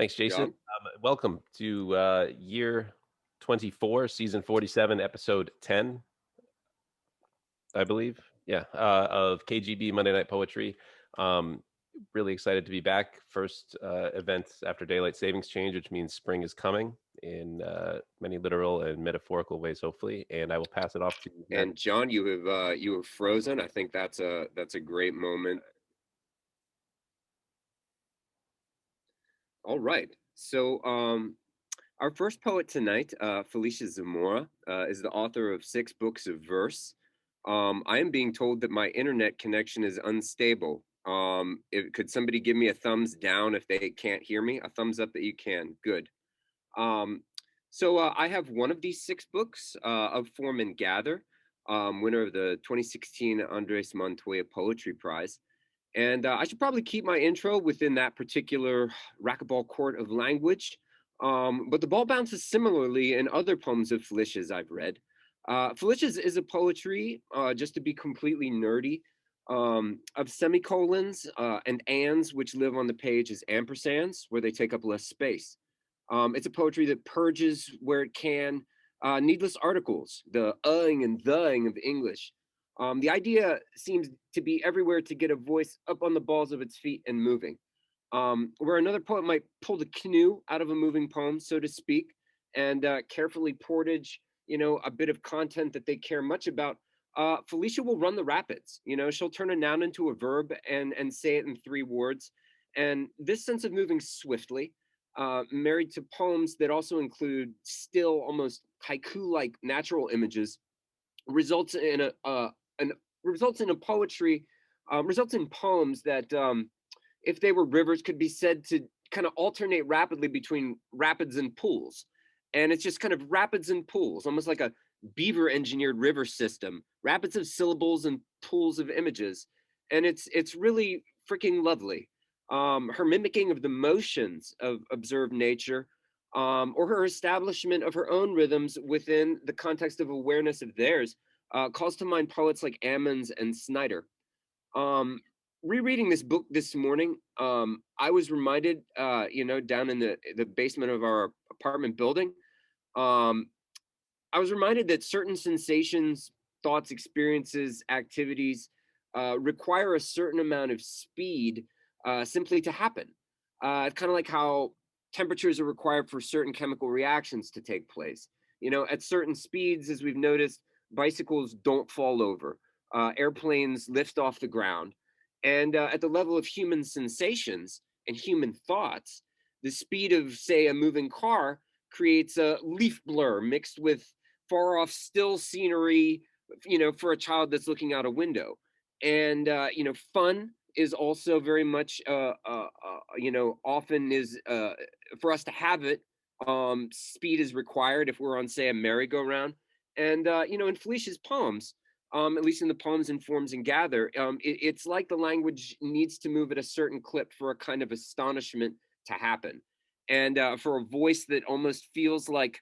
Thanks, Good Jason. job. Welcome to year 24, season 47, episode 10, I believe. Yeah, of KGB Monday Night Poetry. Um, really excited to be back. First event after daylight savings change, which means spring is coming in many literal and metaphorical ways, hopefully. And I will pass it off to Matt. And John, you have frozen. I think that's a great moment. All right. Our first poet tonight, Felicia Zamora, is the author of 6 books of verse. I am being told that my internet connection is unstable. Could somebody give me a thumbs down if they can't hear me? A thumbs up that you can. Good. Um, I have one of these 6 books of Form and Gather, winner of the 2016 Andres Montoya Poetry Prize. And I should probably keep my intro within that particular racquetball court of language. But the ball bounces similarly in other poems of Felicia's I've read. Felicia's is a poetry, just to be completely nerdy, of semicolons and ands, which live on the page as ampersands, where they take up less space. It's a poetry that purges where it can needless articles, the ing and the-ing of English. The idea seems to be everywhere to get a voice up on the balls of its feet and moving. Where another poet might pull the canoe out of a moving poem, so to speak, and carefully portage, a bit of content that they care much about. Felicia will run the rapids. She'll turn a noun into a verb and say it in 3 words. And this sense of moving swiftly, married to poems that also include still almost haiku-like natural images, results in an results in a poetry, results in poems that, if they were rivers, could be said to kind of alternate rapidly between rapids and pools. And it's just kind of rapids and pools, almost like a beaver engineered river system, rapids of syllables and pools of images. And it's really freaking lovely. Her mimicking of the motions of observed nature, or her establishment of her own rhythms within the context of awareness of theirs, calls to mind poets like Ammons and Snyder. Um, Rereading this book this morning, I was reminded, down in the basement of our apartment building, um, I was reminded that certain sensations, thoughts, experiences, activities require a certain amount of speed simply to happen. It's kind of like how temperatures are required for certain chemical reactions to take place. At certain speeds, as we've noticed, bicycles don't fall over, airplanes lift off the ground. And at the level of human sensations and human thoughts, the speed of, say, a moving car creates a leaf blur mixed with far off still scenery, for a child that's looking out a window. And fun is also very much, often is, for us to have it, speed is required if we're on, say, a merry-go-round. And in Felicia's poems, at least in the poems and forms and gather, it's like the language needs to move at a certain clip for a kind of astonishment to happen, and for a voice that almost feels like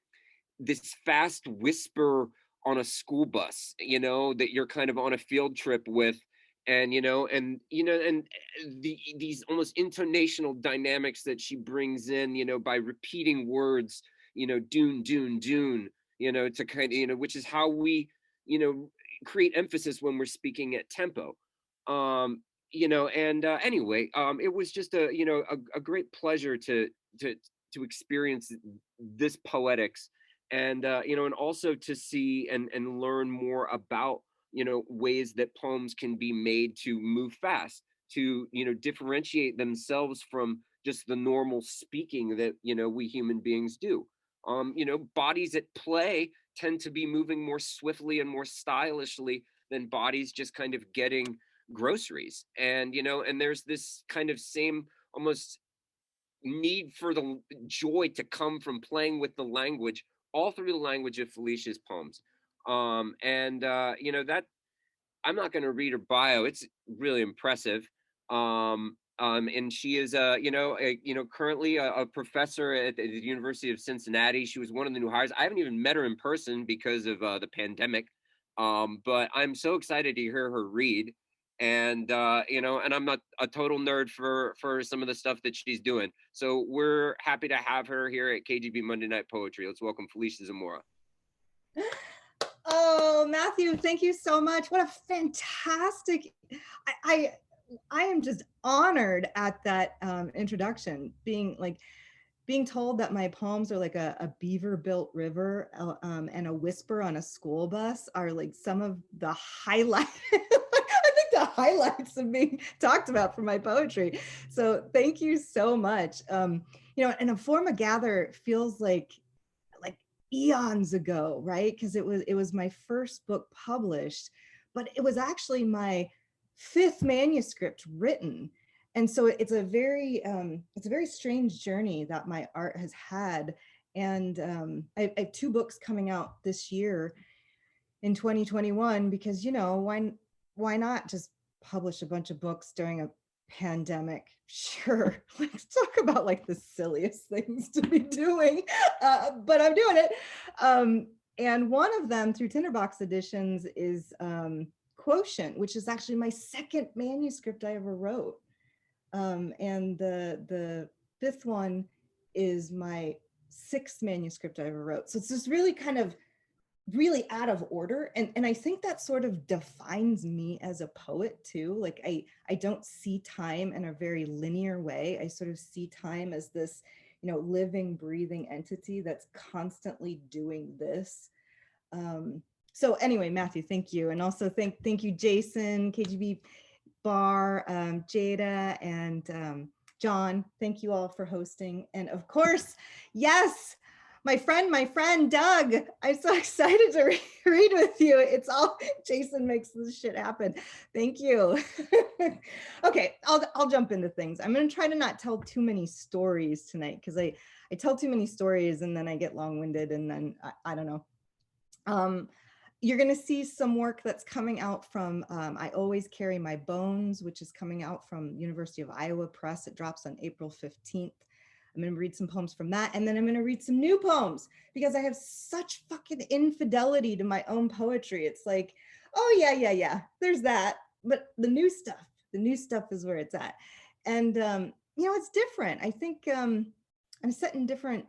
this fast whisper on a school bus, that you're kind of on a field trip with. And these almost intonational dynamics that she brings in, by repeating words, dune dune dune, to kind of, which is how we, you know create emphasis when we're speaking at tempo. And anyway, it was just a great pleasure to to experience this poetics, and and also to see and learn more about, ways that poems can be made to move fast, to differentiate themselves from just the normal speaking that we human beings do. Bodies at play tend to be moving more swiftly and more stylishly than bodies just kind of getting groceries. And and there's this kind of same almost need for the joy to come from playing with the language all through the language of Felicia's poems. And that, I'm not going to read her bio. It's really impressive. And she is, currently a professor at the University of Cincinnati. She was one of the new hires. I haven't even met her in person because of the pandemic. But I'm so excited to hear her read. And and I'm not a total nerd for some of the stuff that she's doing. So we're happy to have her here at KGB Monday Night Poetry. Let's welcome Felicia Zamora. Oh, Matthew, thank you so much. What a fantastic, I am just honored at that introduction, being told that my poems are like a beaver built river and a whisper on a school bus are like some of the highlights. I think the highlights of being talked about for my poetry. So thank you so much. And A Form of Gather feels like eons ago, right? Because it was my first book published, but it was actually my fifth manuscript written. And so it's a very strange journey that my art has had. And I have two books coming out this year in 2021 because why not just publish a bunch of books during a pandemic? Sure, let's talk about like the silliest things to be doing, but I'm doing it. And one of them through Tinderbox Editions is Quotient, which is actually my second manuscript I ever wrote. And the fifth one is my sixth manuscript I ever wrote. So it's just really kind of really out of order. And I think that sort of defines me as a poet too. Like I don't see time in a very linear way. I sort of see time as this, living, breathing entity that's constantly doing this. So anyway, Matthew, thank you. And also thank you, Jason, KGB Bar, Jada, and John. Thank you all for hosting. And of course, yes, my friend Doug. I'm so excited to read with you. It's all Jason makes this shit happen. Thank you. Okay, I'll jump into things. I'm going to try to not tell too many stories tonight because I tell too many stories and then I get long-winded and then I don't know. You're going to see some work that's coming out from I Always Carry My Bones, which is coming out from University of Iowa Press. It drops on April 15th. I'm going to read some poems from that. And then I'm going to read some new poems because I have such fucking infidelity to my own poetry. It's like, oh, yeah, there's that. But the new stuff is where it's at. And, it's different. I think I'm setting different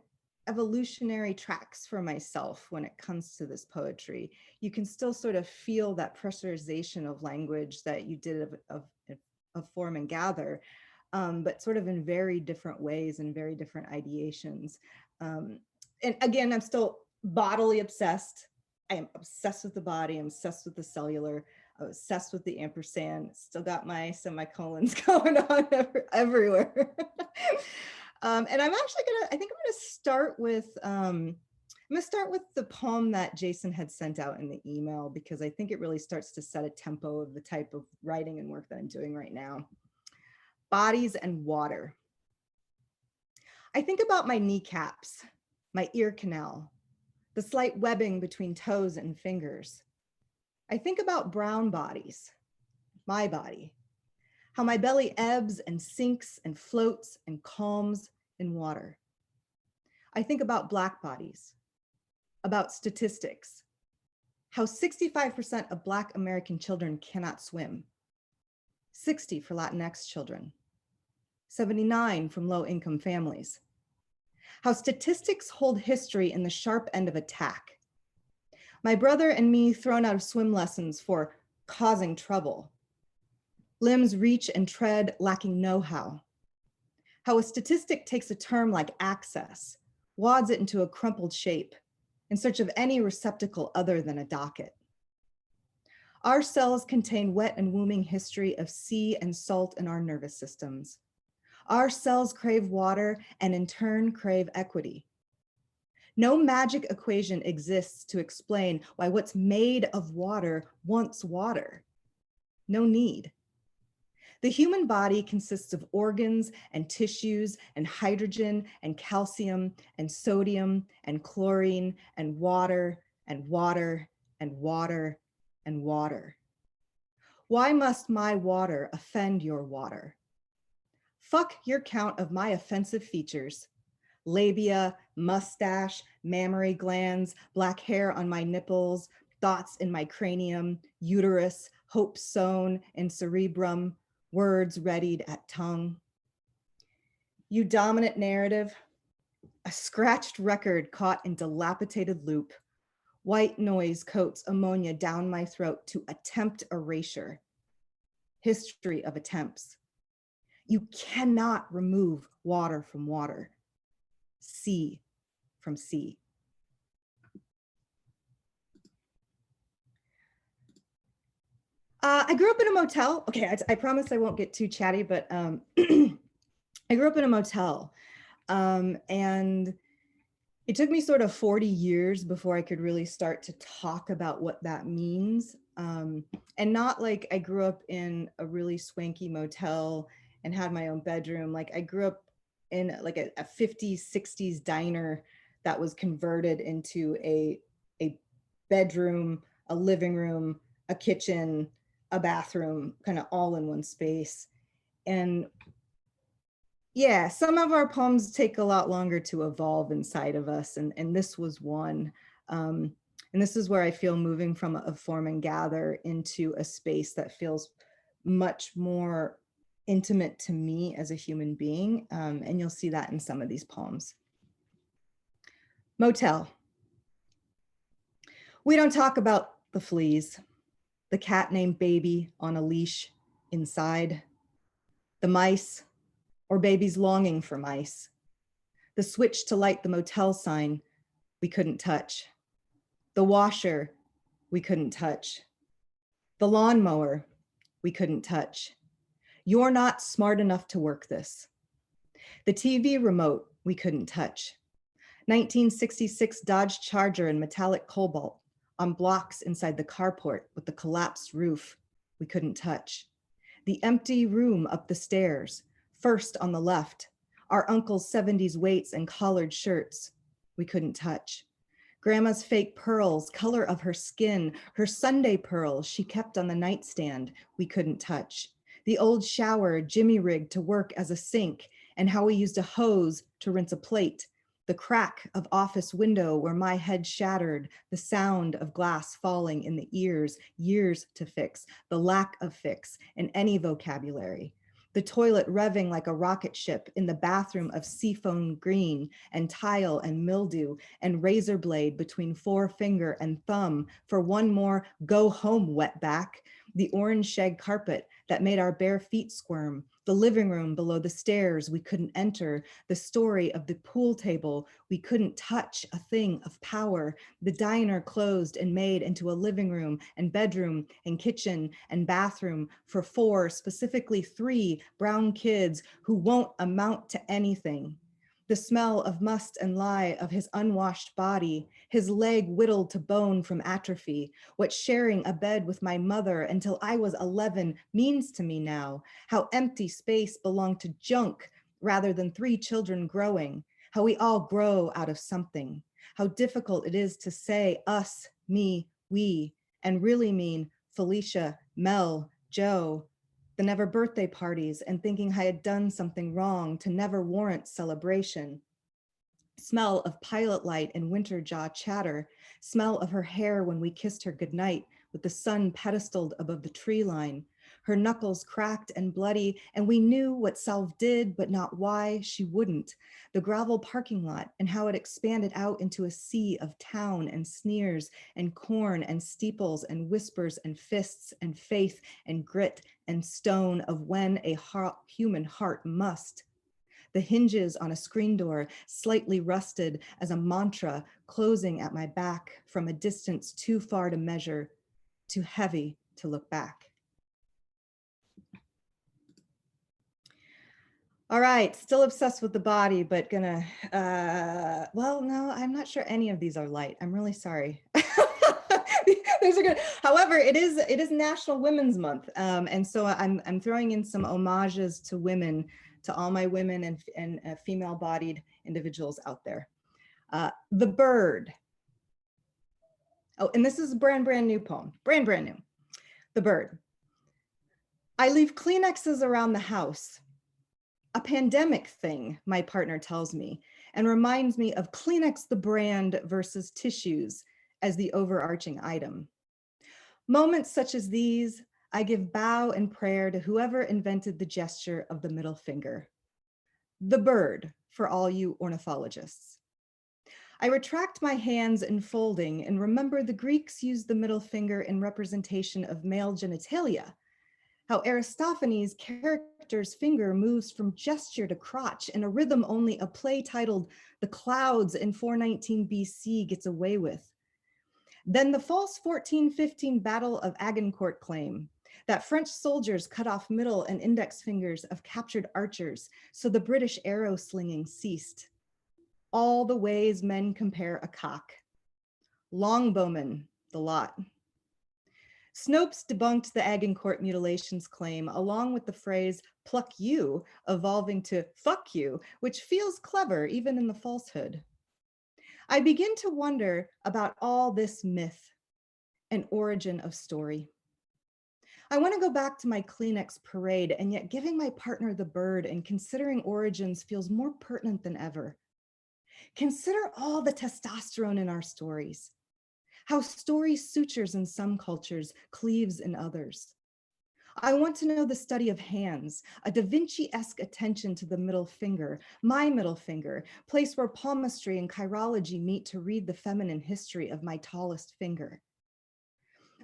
evolutionary tracks for myself when it comes to this poetry. You can still sort of feel that pressurization of language that you did of Form and Gather, but sort of in very different ways and very different ideations. And again, I'm still bodily obsessed. I am obsessed with the body. I'm obsessed with the cellular. I'm obsessed with the ampersand. Still got my semicolons going on everywhere. And I think I'm gonna start with the poem that Jason had sent out in the email because I think it really starts to set a tempo of the type of writing and work that I'm doing right now. Bodies and water. I think about my kneecaps, my ear canal, the slight webbing between toes and fingers. I think about brown bodies, my body, how my belly ebbs and sinks and floats and calms in water. I think about Black bodies, about statistics, how 65% of Black American children cannot swim, 60 for Latinx children, 79 from low-income families. How statistics hold history in the sharp end of attack. My brother and me thrown out of swim lessons for causing trouble. Limbs reach and tread lacking know-how. How a statistic takes a term like access, wads it into a crumpled shape in search of any receptacle other than a docket. Our cells contain wet and wombing history of sea and salt in our nervous systems. Our cells crave water and in turn crave equity. No magic equation exists to explain why what's made of water wants water. No need. The human body consists of organs and tissues and hydrogen and calcium and sodium and chlorine and water and water and water and water. Why must my water offend your water? Fuck your count of my offensive features. Labia, mustache, mammary glands, black hair on my nipples, thoughts in my cranium, uterus, hope sown in cerebrum, words readied at tongue. You dominant narrative, a scratched record caught in dilapidated loop. White noise coats ammonia down my throat to attempt erasure. History of attempts. You cannot remove water from water, sea from sea. I grew up in a motel. Okay, I promise I won't get too chatty, but I grew up in a motel. And it took me sort of 40 years before I could really start to talk about what that means. And not like I grew up in a really swanky motel and had my own bedroom. Like I grew up in like a 50s, 60s diner that was converted into a bedroom, a living room, a kitchen, a bathroom, kind of all in one space. And yeah, some of our poems take a lot longer to evolve inside of us, and this was one. And this is where I feel moving from a form and gather into a space that feels much more intimate to me as a human being, and you'll see that in some of these poems. Motel. We don't talk about the fleas, the cat named Baby on a leash inside, the mice, or baby's longing for mice. The switch to light the motel sign, we couldn't touch. The washer, we couldn't touch. The lawnmower, we couldn't touch. You're not smart enough to work this. The TV remote, we couldn't touch. 1966 Dodge Charger in metallic cobalt on blocks inside the carport with the collapsed roof, we couldn't touch. The empty room up the stairs, first on the left, our uncle's 70s weights and collared shirts, we couldn't touch. Grandma's fake pearls, color of her skin, her Sunday pearls she kept on the nightstand, we couldn't touch. The old shower Jimmy rigged to work as a sink, and how we used a hose to rinse a plate. The crack of office window where my head shattered, the sound of glass falling in the ears, years to fix, the lack of fix in any vocabulary. The toilet revving like a rocket ship in the bathroom of seafoam green and tile and mildew and razor blade between forefinger and thumb for one more go home wetback. The orange shag carpet that made our bare feet squirm, the living room below the stairs we couldn't enter, the story of the pool table we couldn't touch, a thing of power, the diner closed and made into a living room and bedroom and kitchen and bathroom for 4, specifically 3 brown kids who won't amount to anything. The smell of must and lye of his unwashed body, his leg whittled to bone from atrophy, what sharing a bed with my mother until I was 11 means to me now, how empty space belonged to junk rather than 3 children growing, how we all grow out of something, how difficult it is to say us, me, we, and really mean Felicia, Mel, Joe, the never birthday parties and thinking I had done something wrong to never warrant celebration. Smell of pilot light and winter jaw chatter, smell of her hair when we kissed her goodnight with the sun pedestaled above the tree line, her knuckles cracked and bloody, and we knew what Salve did, but not why she wouldn't. The gravel parking lot and how it expanded out into a sea of town and sneers and corn and steeples and whispers and fists and faith and grit and stone of when a human heart must. The hinges on a screen door, slightly rusted as a mantra, closing at my back from a distance too far to measure, too heavy to look back. All right, still obsessed with the body, but gonna, well, no, I'm not sure any of these are light. I'm really sorry. These are good. However, it is National Women's Month, and so I'm throwing in some homages to women, to all my women and female-bodied individuals out there. The Bird. Oh, and this is a brand new poem, brand new. The Bird. I leave Kleenexes around the house. A pandemic thing, my partner tells me, and reminds me of Kleenex the brand versus tissues as the overarching item. Moments such as these, I give bow and prayer to whoever invented the gesture of the middle finger. The bird for all you ornithologists. I retract my hands in folding and remember the Greeks used the middle finger in representation of male genitalia, how Aristophanes' character's finger moves from gesture to crotch in a rhythm only a play titled The Clouds in 419 BC gets away with. Then the false 1415 Battle of Agincourt claim that French soldiers cut off middle and index fingers of captured archers, so the British arrow slinging ceased. All the ways men compare a cock. Longbowmen, the lot. Snopes debunked the Agincourt mutilations claim, along with the phrase pluck you evolving to fuck you, which feels clever even in the falsehood. I begin to wonder about all this myth and origin of story. I want to go back to my Kleenex parade, and yet giving my partner the bird and considering origins feels more pertinent than ever. Consider all the testosterone in our stories, how story sutures in some cultures, cleaves in others. I want to know the study of hands, a Da Vinci-esque attention to the middle finger, my middle finger, place where palmistry and chirology meet to read the feminine history of my tallest finger.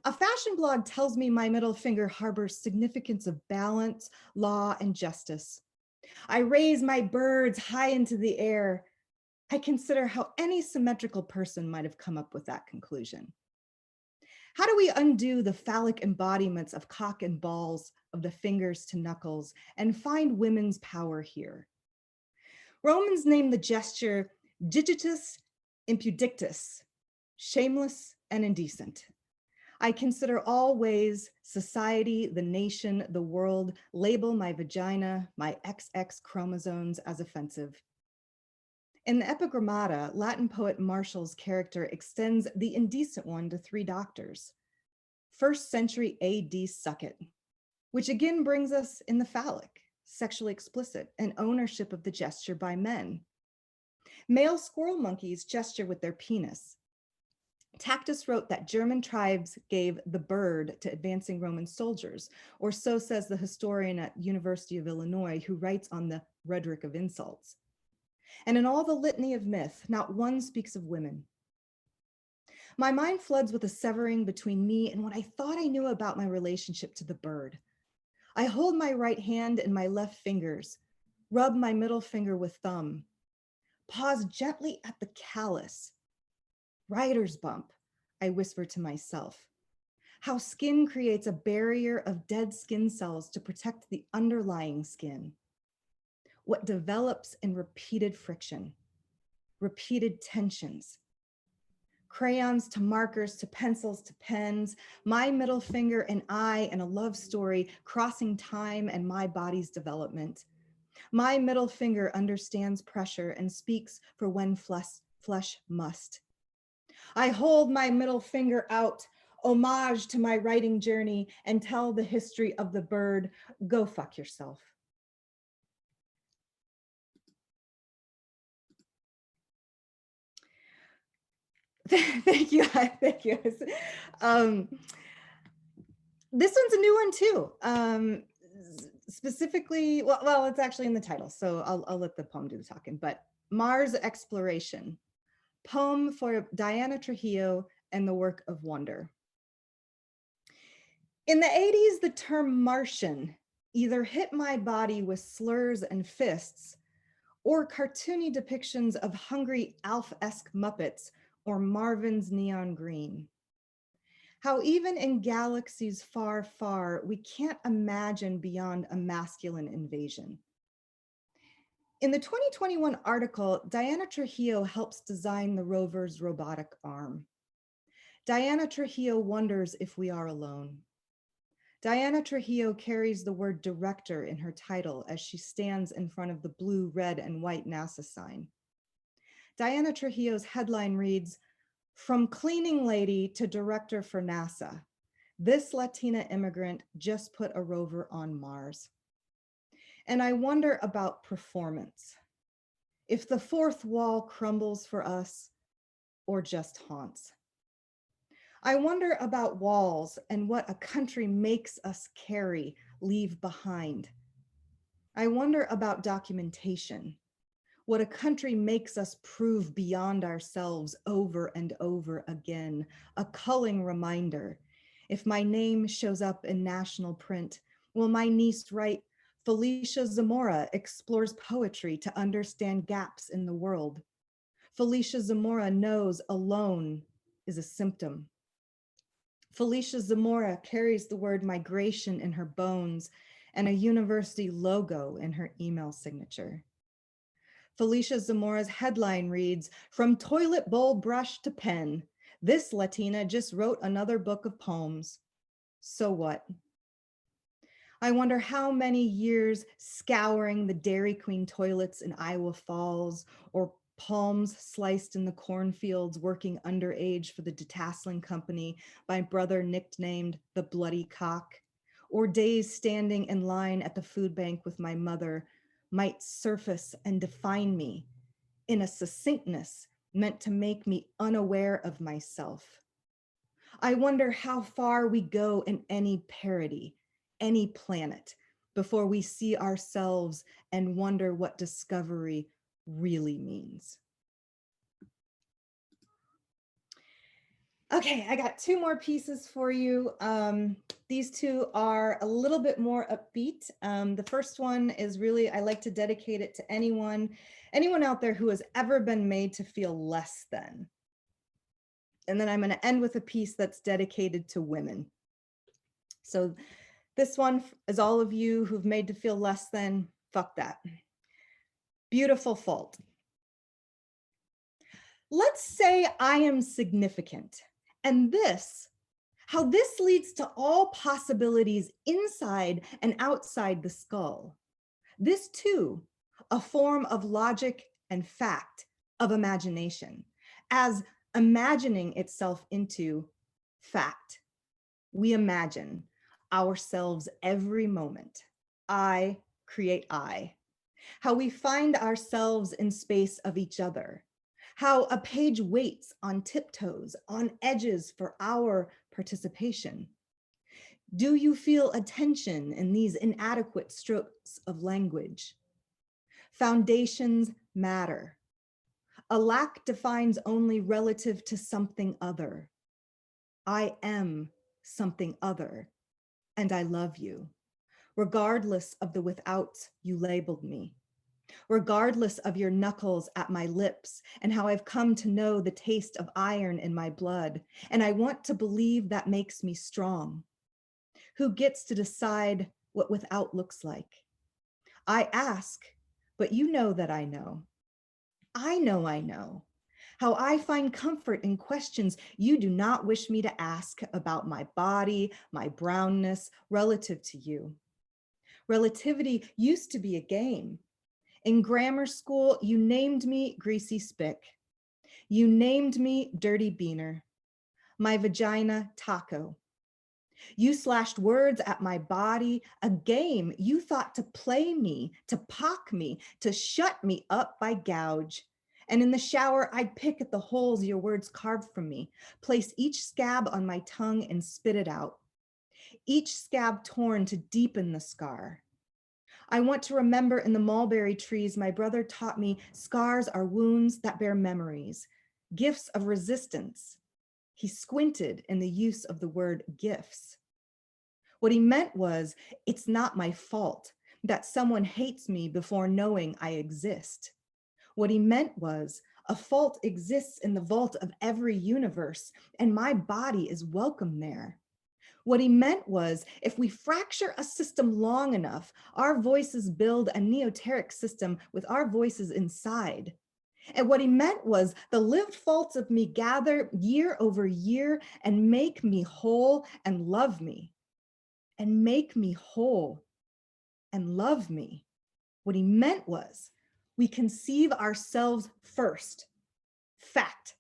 A fashion blog tells me my middle finger harbors significance of balance, law, and justice. I raise my birds high into the air. I consider how any symmetrical person might have come up with that conclusion. How do we undo the phallic embodiments of cock and balls, of the fingers to knuckles, and find women's power here? Romans named the gesture digitus impudictus, shameless and indecent. I consider all ways society, the nation, the world label my vagina, my XX chromosomes as offensive. In the Epigrammata, Latin poet Martial's character extends the indecent one to 3 doctors. 1st century AD sucket, which again brings us in the phallic, sexually explicit, and ownership of the gesture by men. Male squirrel monkeys gesture with their penis. Tacitus wrote that German tribes gave the bird to advancing Roman soldiers, or so says the historian at University of Illinois who writes on the rhetoric of insults. And in all the litany of myth, not one speaks of women. My mind floods with a severing between me and what I thought I knew about my relationship to the bird. I hold my right hand in my left fingers, rub my middle finger with thumb, pause gently at the callus. Writer's bump, I whisper to myself. How skin creates a barrier of dead skin cells to protect the underlying skin. What develops in repeated friction, repeated tensions. Crayons to markers to pencils to pens, my middle finger and I in a love story crossing time and my body's development. My middle finger understands pressure and speaks for when flesh must. I hold my middle finger out, homage to my writing journey, and tell the history of the bird. Go fuck yourself. Thank you. Thank you. This one's a new one too. Specifically, well, it's actually in the title, so I'll let the poem do the talking. But Mars Exploration, poem for Diana Trujillo and the Work of Wonder. In the 80s, the term Martian either hit my body with slurs and fists, or cartoony depictions of hungry Alf-esque Muppets or Marvin's Neon Green. How even in galaxies far, far, we can't imagine beyond a masculine invasion. In the 2021 article, Diana Trujillo helps design the rover's robotic arm. Diana Trujillo wonders if we are alone. Diana Trujillo carries the word director in her title as she stands in front of the blue, red, and white NASA sign. Diana Trujillo's headline reads, "From cleaning lady to director for NASA, this Latina immigrant just put a rover on Mars." And I wonder about performance. If the fourth wall crumbles for us or just haunts. I wonder about walls and what a country makes us carry, leave behind. I wonder about documentation, what a country makes us prove beyond ourselves over and over again, a culling reminder. If my name shows up in national print, will my niece write, Felicia Zamora explores poetry to understand gaps in the world. Felicia Zamora knows alone is a symptom. Felicia Zamora carries the word migration in her bones and a university logo in her email signature. Felicia Zamora's headline reads, From toilet bowl brush to pen, this Latina just wrote another book of poems. So what? I wonder how many years scouring the Dairy Queen toilets in Iowa Falls, or palms sliced in the cornfields working underage for the detasseling company by brother nicknamed the Bloody Cock, or days standing in line at the food bank with my mother might surface and define me in a succinctness meant to make me unaware of myself. I wonder how far we go in any parody, any planet, before we see ourselves and wonder what discovery really means. Okay, I got two more pieces for you. These two are a little bit more upbeat. The first one is really, I like to dedicate it to anyone out there who has ever been made to feel less than. And then I'm going to end with a piece that's dedicated to women. So this one is all of you who've made to feel less than, fuck that. Beautiful fault. Let's say I am significant, and how this leads to all possibilities inside and outside the skull. This too, a form of logic and fact, of imagination, as imagining itself into fact. We imagine ourselves every moment. I create I. How we find ourselves in space of each other. How a page waits on tiptoes, on edges for our participation. Do you feel a tension in these inadequate strokes of language? Foundations matter. A lack defines only relative to something other. I am something other, and I love you, regardless of the withouts you labeled me, regardless of your knuckles at my lips and how I've come to know the taste of iron in my blood. And I want to believe that makes me strong. Who gets to decide what without looks like? I ask, but you know that I know. I know how I find comfort in questions you do not wish me to ask about my body, my brownness, relative to you. Relativity used to be a game. In grammar school, you named me Greasy Spick. You named me Dirty Beaner. My vagina, Taco. You slashed words at my body, a game you thought to play me, to pock me, to shut me up by gouge. And in the shower, I'd pick at the holes your words carved from me, place each scab on my tongue and spit it out. Each scab torn to deepen the scar. I want to remember in the mulberry trees, my brother taught me scars are wounds that bear memories, gifts of resistance. He squinted in the use of the word gifts. What he meant was, it's not my fault that someone hates me before knowing I exist. What he meant was, a fault exists in the vault of every universe, and my body is welcome there. What he meant was, if we fracture a system long enough, our voices build a neoteric system with our voices inside. And what he meant was, the lived faults of me gather year over year and make me whole and love me. And make me whole and love me. What he meant was, we conceive ourselves first, fact,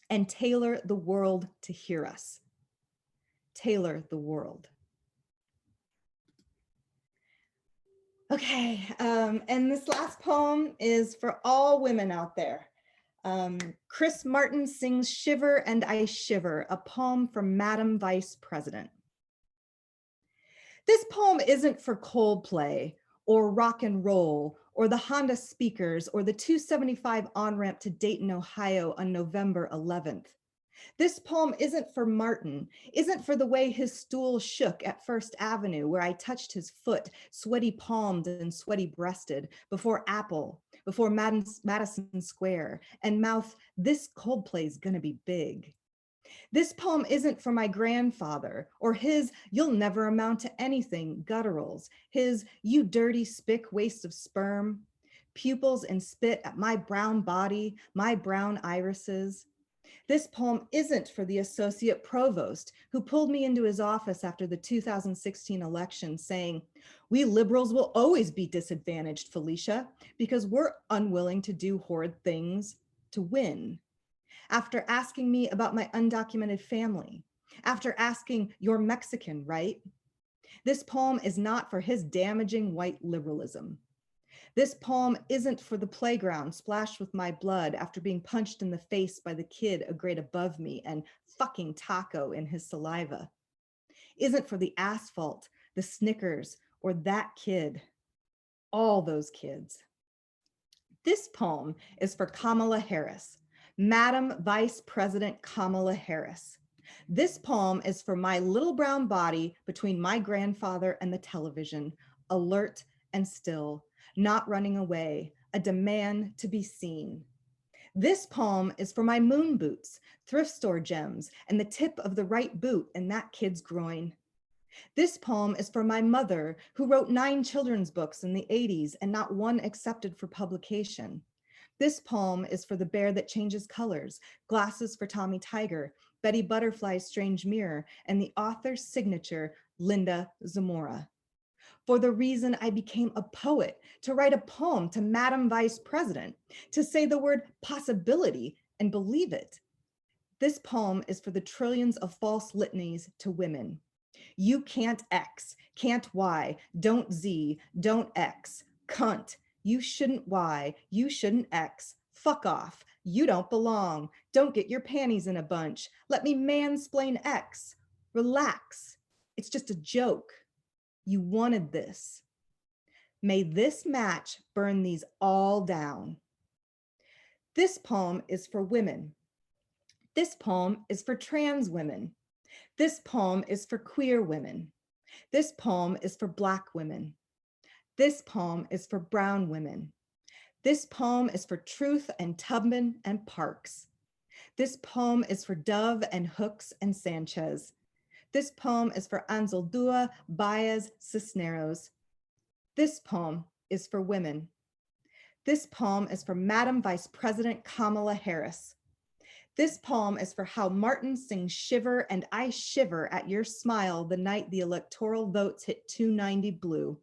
and tailor the world to hear us. Tailor the world. Okay, and this last poem is for all women out there. Chris Martin sings Shiver and I Shiver, a poem from Madam Vice President. This poem isn't for Coldplay or rock and roll or the Honda speakers or the 275 on-ramp to Dayton, Ohio on November 11th. This poem isn't for Martin, isn't for the way his stool shook at First Avenue where I touched his foot, sweaty palmed and sweaty breasted, before Apple, before Madison Square, and mouth, this Coldplay's gonna be big. This poem isn't for my grandfather or his you'll never amount to anything gutturals, his you dirty spick waste of sperm, pupils and spit at my brown body, my brown irises. This poem isn't for the associate provost who pulled me into his office after the 2016 election saying, we liberals will always be disadvantaged, Felicia, because we're unwilling to do horrid things to win. After asking me about my undocumented family, after asking, you're Mexican, right? This poem is not for his damaging white liberalism. This poem isn't for the playground splashed with my blood after being punched in the face by the kid a grade above me and fucking taco in his saliva. Isn't for the asphalt, the Snickers, or that kid, all those kids. This poem is for Kamala Harris, Madam Vice President Kamala Harris. This poem is for my little brown body between my grandfather and the television, alert and still, not running away, a demand to be seen. This poem is for my moon boots, thrift store gems, and the tip of the right boot in that kid's groin. This poem is for my mother, who wrote 9 children's books in the 80s and not one accepted for publication. This poem is for the bear that changes colors, glasses for Tommy Tiger, Betty Butterfly's Strange Mirror, and the author's signature, Linda Zamora. For the reason I became a poet, to write a poem to Madam Vice President, to say the word possibility and believe it. This poem is for the trillions of false litanies to women. You can't X, can't Y, don't Z, don't X, cunt, you shouldn't Y, you shouldn't X, fuck off, you don't belong, don't get your panties in a bunch, let me mansplain X, relax, it's just a joke. You wanted this. May this match burn these all down. This poem is for women. This poem is for trans women. This poem is for queer women. This poem is for Black women. This poem is for brown women. This poem is for Truth and Tubman and Parks. This poem is for Dove and Hooks and Sanchez. This poem is for Anzaldúa, Baez, Cisneros. This poem is for women. This poem is for Madam Vice President Kamala Harris. This poem is for how Martin sings Shiver and I shiver at your smile the night the electoral votes hit 290 blue.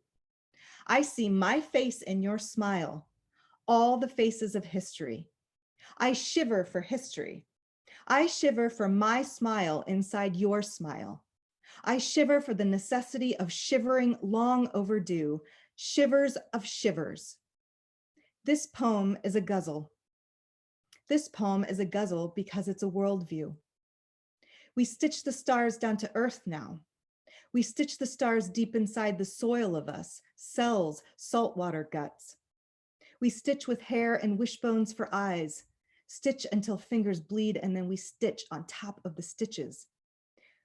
I see my face in your smile, all the faces of history. I shiver for history. I shiver for my smile inside your smile. I shiver for the necessity of shivering long overdue, shivers of shivers. This poem is a guzzle. This poem is a guzzle because it's a worldview. We stitch the stars down to earth now. We stitch the stars deep inside the soil of us, cells, saltwater guts. We stitch with hair and wishbones for eyes, stitch until fingers bleed, and then we stitch on top of the stitches.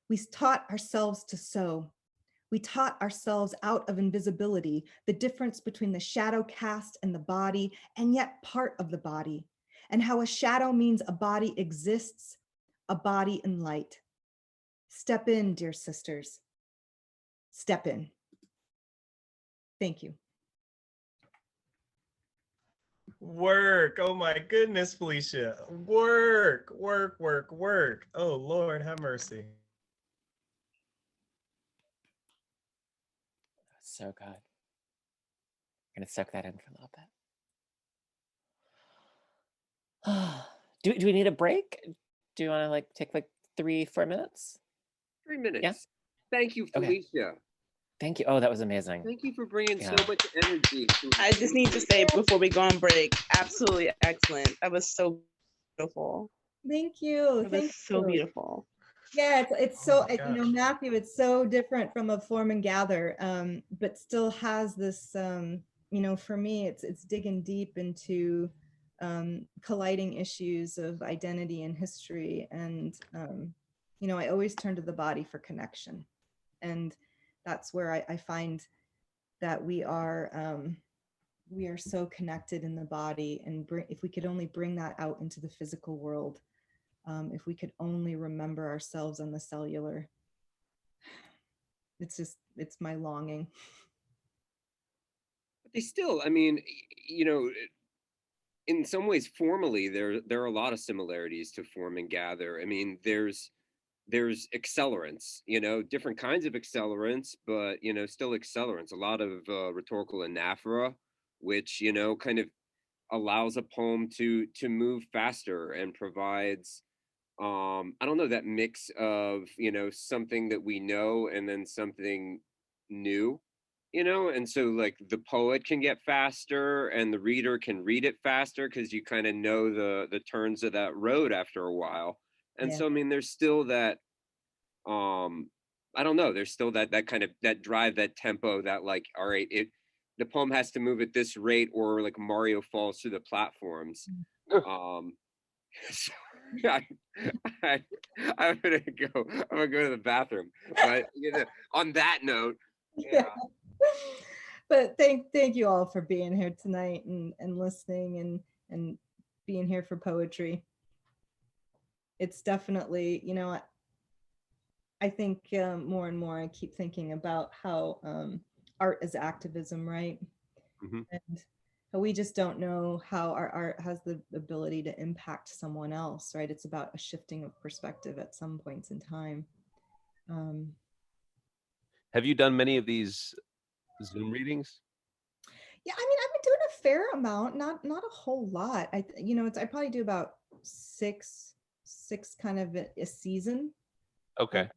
We taught ourselves to sew. We taught ourselves out of invisibility, the difference between the shadow cast and the body, and yet part of the body, and how a shadow means a body exists, a body in light. Step in, dear sisters. Step in. Thank you. Work. Oh my goodness, Felicia. Work, work, work, work. Oh Lord, have mercy. So good. I'm gonna soak that in for a little bit. Do we need a break? Do you want to like take like 3-4 minutes? 3 minutes. Yeah. Thank you, Okay. Felicia. Thank you. Oh, that was amazing. Thank you for bringing Yeah. so much energy. I just need to say before we go on break, absolutely excellent. That was so beautiful. Thank you. It Thank was so you. beautiful. Yeah, it's Oh so, my you know, gosh. Matthew, it's so different from a form and gather, but still has this, you know, for me, it's digging deep into colliding issues of identity and history. And, you know, I always turn to the body for connection. And that's where I find that we are so connected in the body, and if we could only bring that out into the physical world, if we could only remember ourselves on the cellular, it's my longing. But they still, I mean, you know, in some ways, formally, there are a lot of similarities to form and gather. I mean, there's accelerants, you know, different kinds of accelerants, but you know, still accelerants. A lot of rhetorical anaphora, which you know, kind of allows a poem to move faster and provides I don't know, that mix of you know something that we know and then something new, you know, and so like the poet can get faster and the reader can read it faster because you kind of know the turns of that road after a while. And Yeah. so I mean there's still that um I don't know, there's still that kind of that drive, that tempo, that like, all right, it the poem has to move at this rate or like Mario falls through the platforms. um so I, I, I'm gonna go to the bathroom. But you know, on that note, yeah. But thank you all for being here tonight and listening and being here for poetry. It's definitely, you know, I think more and more I keep thinking about how art is activism, right? Mhm. And how we just don't know how our art has the ability to impact someone else, right? It's about a shifting of perspective at some points in time. Have you done many of these Zoom readings? Yeah, I mean, I've been doing a fair amount, not a whole lot. You know, I probably do about six kind of a season. Okay.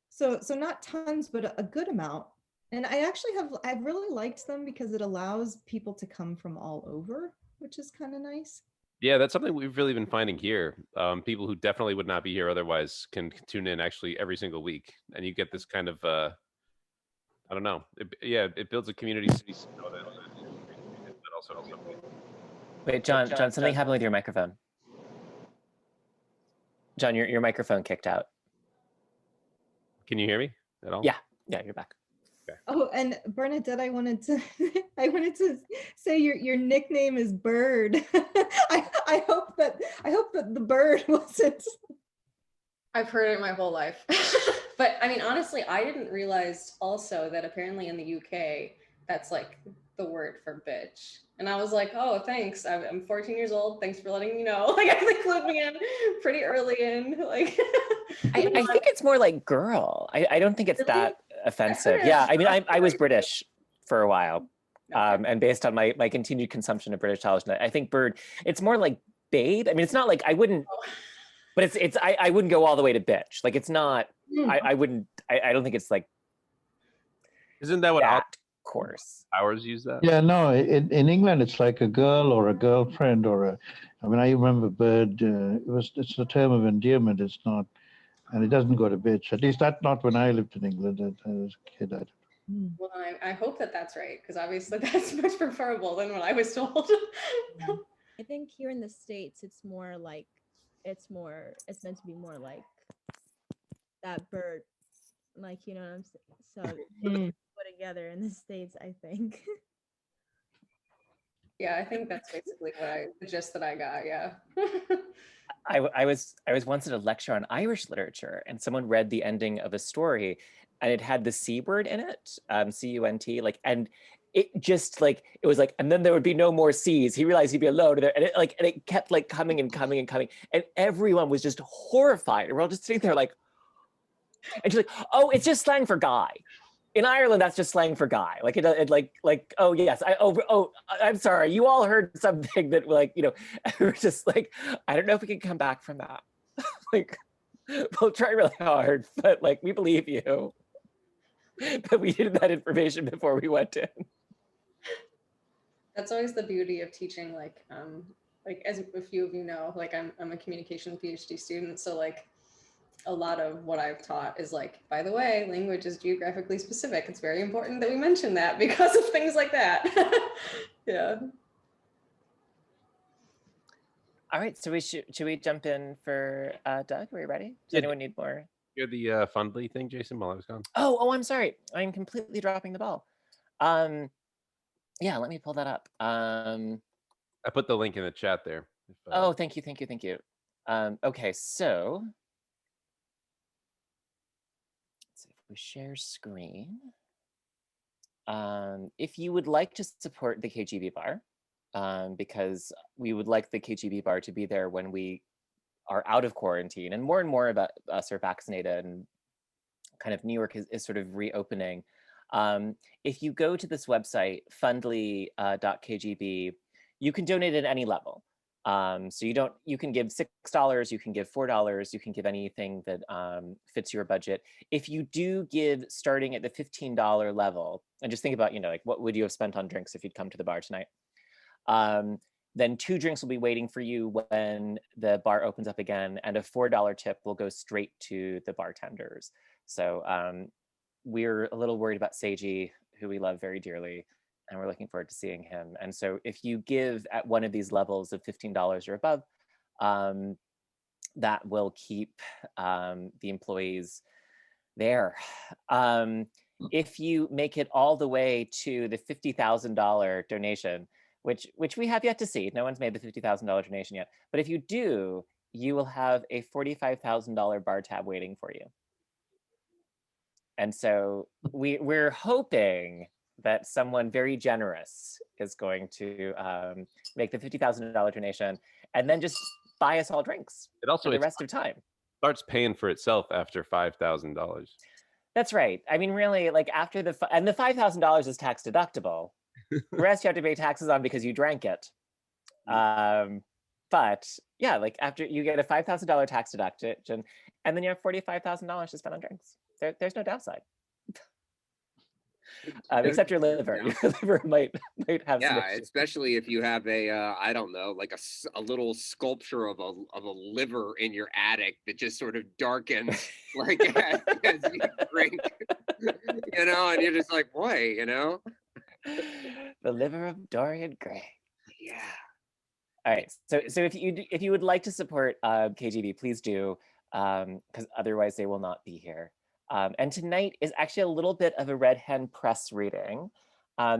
So not tons, but a good amount. And I've really liked them because it allows people to come from all over, which is kind of nice. Yeah, that's something we've really been finding here. People who definitely would not be here otherwise can tune in actually every single week, and you get this kind of I don't know. It builds a community, but also Wait, John, something happened with your microphone. John, your microphone kicked out. Can you hear me at all? Yeah, you're back. Okay. Oh, and Bernadette, I wanted to say your nickname is Bird. I hope that the bird wasn't. I've heard it my whole life. But I mean, honestly, I didn't realize also that apparently in the UK, that's like the word for bitch. And I was like, oh, thanks. I'm 14 years old. Thanks for letting me know. Like, I think clued me in pretty early in. Like, I think it's more like girl. I don't think it's Really? that offensive. Yeah, I mean, I was British for a while. And based on my continued consumption of British television, I think bird, it's more like babe. I mean, it's not like I wouldn't, but I wouldn't go all the way to bitch. Like it's not, I don't think it's like, isn't that what that course? ours use that? Yeah, no, in England, it's like a girl or a girlfriend I mean, I remember bird, it's a term of endearment. It's not, and it doesn't go to bitch. At least that's not when I lived in England as a kid. Well, I hope that that's right, because obviously that's much preferable than what I was told. I think here in the States, it's more like, it's meant to be more like that bird, like, you know what I'm saying? So put together in the States, I think. Yeah, I think that's basically the gist that I got, yeah. I was once at a lecture on Irish literature, and someone read the ending of a story, and it had the C word in it, C-U-N-T, like, and it just like, it was like, and then there would be no more C's. He realized he'd be alone, and it kept like coming and coming and coming, and everyone was just horrified. And we're all just sitting there like, and she's like, oh, it's just slang for guy. In Ireland, that's just slang for guy. Like it like oh yes, I'm sorry. You all heard something that like, you know, we're just like, I don't know if we can come back from that. Like, we'll try really hard, but like we believe you. But we needed that information before we went in. That's always the beauty of teaching like as a few of you know, like I'm a communication PhD student, so like a lot of what I've taught is like, by the way, language is geographically specific. It's very important that we mention that because of things like that. Yeah. All right, so should we jump in for Doug? Are we ready? Does Yeah, anyone need more? Hear the Fundly thing, Jason, while I was gone? Oh, I'm sorry. I'm completely dropping the ball. Yeah, let me pull that up. I put the link in the chat there. If, Oh, thank you. Okay, so let's see if we share screen. If you would like to support the KGB bar, because we would like the KGB bar to be there when we are out of quarantine, and more about us are vaccinated, and kind of New York is sort of reopening. If you go to this website, fundly.kgb, you can donate at any level. So you can give $6, you can give $4, you can give anything that fits your budget. If you do give starting at the $15 level, and just think about, like what would you have spent on drinks if you'd come to the bar tonight? Then 2 drinks will be waiting for you when the bar opens up again, and a $4 tip will go straight to the bartenders. So we're a little worried about Seiji, who we love very dearly, and we're looking forward to seeing him. And so if you give at one of these levels of $15 or above, that will keep the employees there. If you make it all the way to the $50,000 donation, which we have yet to see, no one's made the $50,000 donation yet, but if you do, you will have a $45,000 bar tab waiting for you. And so we're hoping that someone very generous is going to make the $50,000 donation and then just buy us all drinks it also for the rest of time. Starts paying for itself after $5,000. That's right. I mean, really, like after the $5,000 is tax deductible. The rest you have to pay taxes on because you drank it. But yeah, like after you get a $5,000 tax deduction, and then you have $45,000 to spend on drinks. There's no downside. Except your liver. Your liver might have some issues. Especially if you have a I don't know, like a little sculpture of a liver in your attic that just sort of darkens like as you drink, and you're just like, boy, The liver of Dorian Gray. Yeah. All right. So if you would like to support KGB, please do, because otherwise they will not be here. And tonight is actually a little bit of a Red Hen press reading,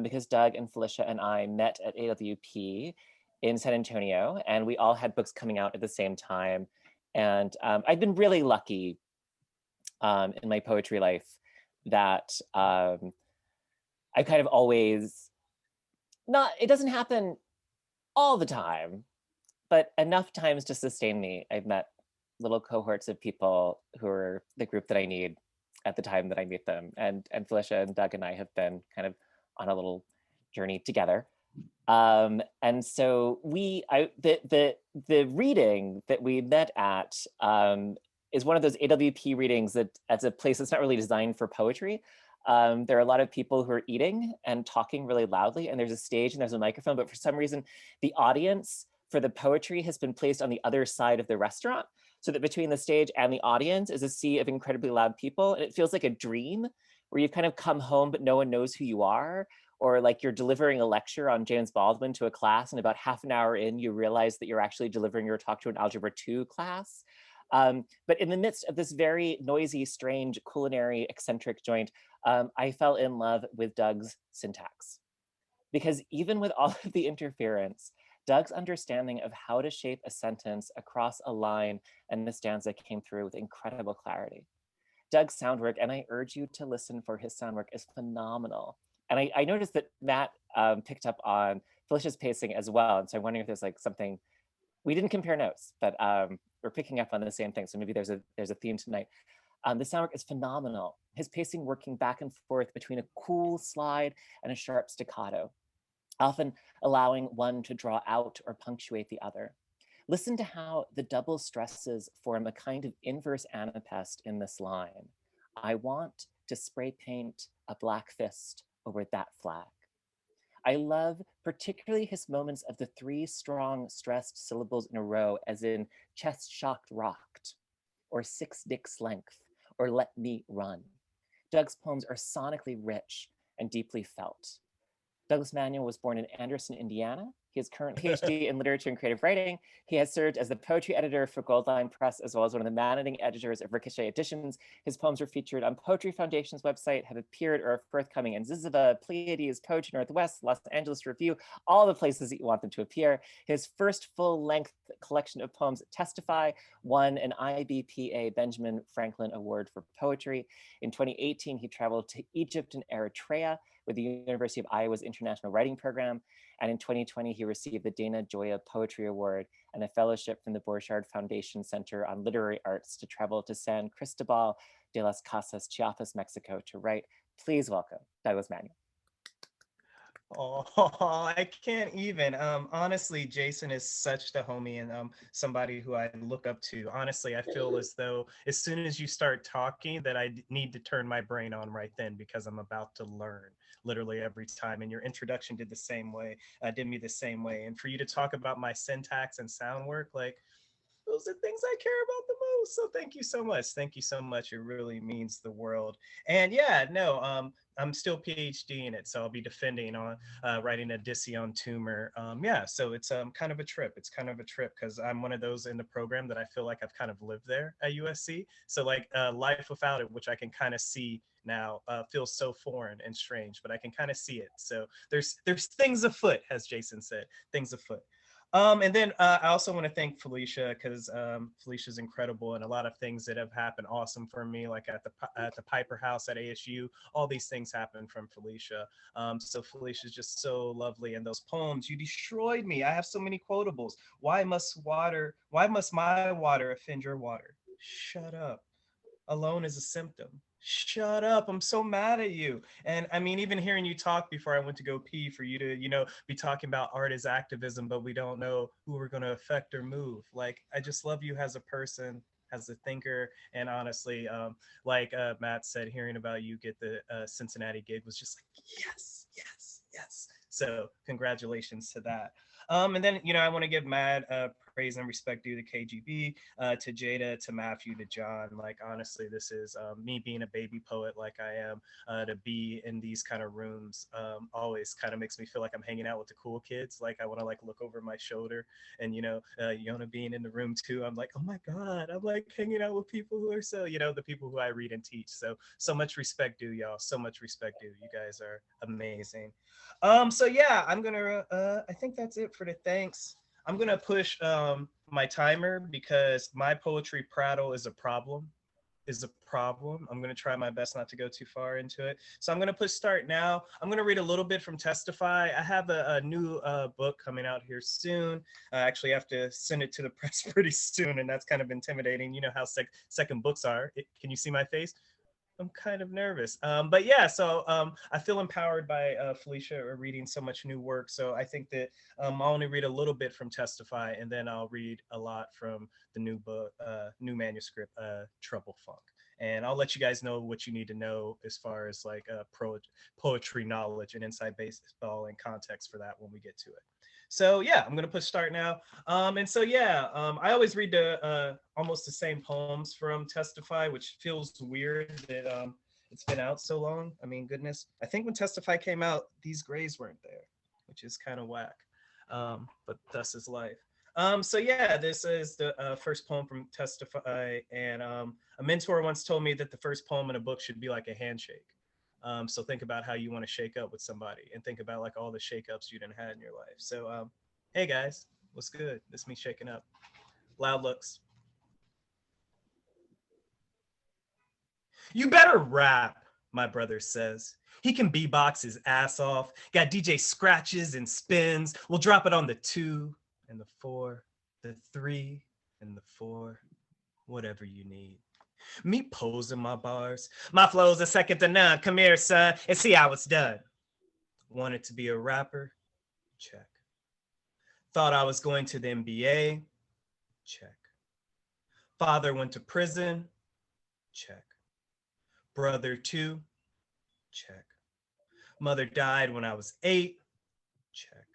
because Doug and Felicia and I met at AWP in San Antonio, and we all had books coming out at the same time. And I've been really lucky in my poetry life that I kind of always, it doesn't happen all the time, but enough times to sustain me. I've met little cohorts of people who are the group that I need at the time that I meet them. And Felicia and Doug and I have been kind of on a little journey together. And so the reading that we met at is one of those AWP readings that as a place that's not really designed for poetry. There are a lot of people who are eating and talking really loudly, and there's a stage and there's a microphone, but for some reason, the audience for the poetry has been placed on the other side of the restaurant, so that between the stage and the audience is a sea of incredibly loud people. And it feels like a dream where you've kind of come home, but no one knows who you are, or like you're delivering a lecture on James Baldwin to a class, and about half an hour in, you realize that you're actually delivering your talk to an Algebra 2 class. But in the midst of this very noisy, strange, culinary, eccentric joint, I fell in love with Doug's syntax. Because even with all of the interference, Doug's understanding of how to shape a sentence across a line and the stanza came through with incredible clarity. Doug's sound work, and I urge you to listen for his sound work, is phenomenal. And I noticed that Matt picked up on Felicia's pacing as well. And so I'm wondering if there's like something, we didn't compare notes, but we're picking up on the same thing. So maybe there's a theme tonight. The sound work is phenomenal. His pacing working back and forth between a cool slide and a sharp staccato, often allowing one to draw out or punctuate the other. Listen to how the double stresses form a kind of inverse anapest in this line. I want to spray paint a black fist over that flag. I love particularly his moments of the 3 strong stressed syllables in a row, as in chest shocked rocked, or 6 dicks length, or let me run. Doug's poems are sonically rich and deeply felt. Douglas Manuel was born in Anderson, Indiana. He has currently PhD in literature and creative writing. He has served as the poetry editor for Goldline Press, as well as one of the managing editors of Ricochet Editions. His poems were featured on Poetry Foundation's website, have appeared or are forthcoming in Ziziva, Pleiades, Poetry Northwest, Los Angeles Review, all the places that you want them to appear. His first full-length collection of poems, Testify, won an IBPA Benjamin Franklin Award for Poetry. In 2018, he traveled to Egypt and Eritrea with the University of Iowa's International Writing Program. And in 2020, he received the Dana Gioia Poetry Award and a fellowship from the Borchardt Foundation Center on Literary Arts to travel to San Cristobal de las Casas, Chiapas, Mexico to write. Please welcome Douglas Manuel. Oh, I can't even. Honestly, Jason is such the homie and somebody who I look up to. Honestly, I feel as though as soon as you start talking that I need to turn my brain on right then because I'm about to learn literally every time. And your introduction did the same way, did me the same way. And for you to talk about my syntax and sound work, like, those are things I care about the most. So thank you so much. Thank you so much. It really means the world. And yeah, no, I'm still PhD in it. So I'll be defending on writing a Dission tumor. Yeah, so it's kind of a trip. It's kind of a trip because I'm one of those in the program that I feel like I've kind of lived there at USC. So like life without it, which I can kind of see now, feels so foreign and strange, but I can kind of see it. So there's things afoot, as Jason said, things afoot. And then I also want to thank Felicia because Felicia's incredible and a lot of things that have happened awesome for me, like at the Piper House at ASU. All these things happen from Felicia. So Felicia's just so lovely. And those poems, you destroyed me. I have so many quotables. Why must my water offend your water? Shut up. Alone is a symptom. Shut up. I'm so mad at you. And I mean, even hearing you talk before I went to go pee for you to, be talking about art as activism, but we don't know who we're going to affect or move. Like, I just love you as a person, as a thinker. And honestly, like Matt said, hearing about you get the Cincinnati gig was just like, yes, yes, yes. So congratulations to that. And then, I want to give mad praise and respect due to KGB, to Jada, to Matthew, to John. Like, honestly, this is me being a baby poet like I am, to be in these kind of rooms always kind of makes me feel like I'm hanging out with the cool kids. Like, I want to like look over my shoulder and, Yona being in the room too. I'm like, oh my God, I'm like hanging out with people who are so, the people who I read and teach. So much respect due, y'all. So much respect due. You guys are amazing. So yeah, I'm gonna I think that's it for the thanks. I'm gonna push my timer because my poetry prattle is a problem. I'm gonna try my best not to go too far into it. So I'm gonna push start now. I'm gonna read a little bit from Testify. I have a new book coming out here soon. I actually have to send it to the press pretty soon, and that's kind of intimidating. You know how second books are. Can you see my face? I'm kind of nervous. But yeah, so I feel empowered by Felicia reading so much new work. So I think that I'll only read a little bit from Testify, and then I'll read a lot from the new book, new manuscript, Trouble Funk. And I'll let you guys know what you need to know as far as like poetry knowledge and inside baseball and context for that when we get to it. So yeah, I'm gonna push start now. And so yeah, I always read the almost the same poems from Testify, which feels weird that it's been out so long. I mean, goodness, I think when Testify came out, these grays weren't there, which is kind of whack. But thus is life. So yeah, this is the first poem from Testify, and a mentor once told me that the first poem in a book should be like a handshake. So think about how you want to shake up with somebody and think about like all the shakeups you didn't have in your life. So, hey guys, what's good? This is me shaking up. Loud looks. You better rap, my brother says. He can beatbox his ass off. Got DJ scratches and spins. We'll drop it on the 2 and the 4, the 3 and the 4, whatever you need. Me posing my bars. My flow's a second to none. Come here, son, and see how it's done. Wanted to be a rapper? Check. Thought I was going to the NBA? Check. Father went to prison? Check. Brother too? Check. Mother died when I was 8? Check.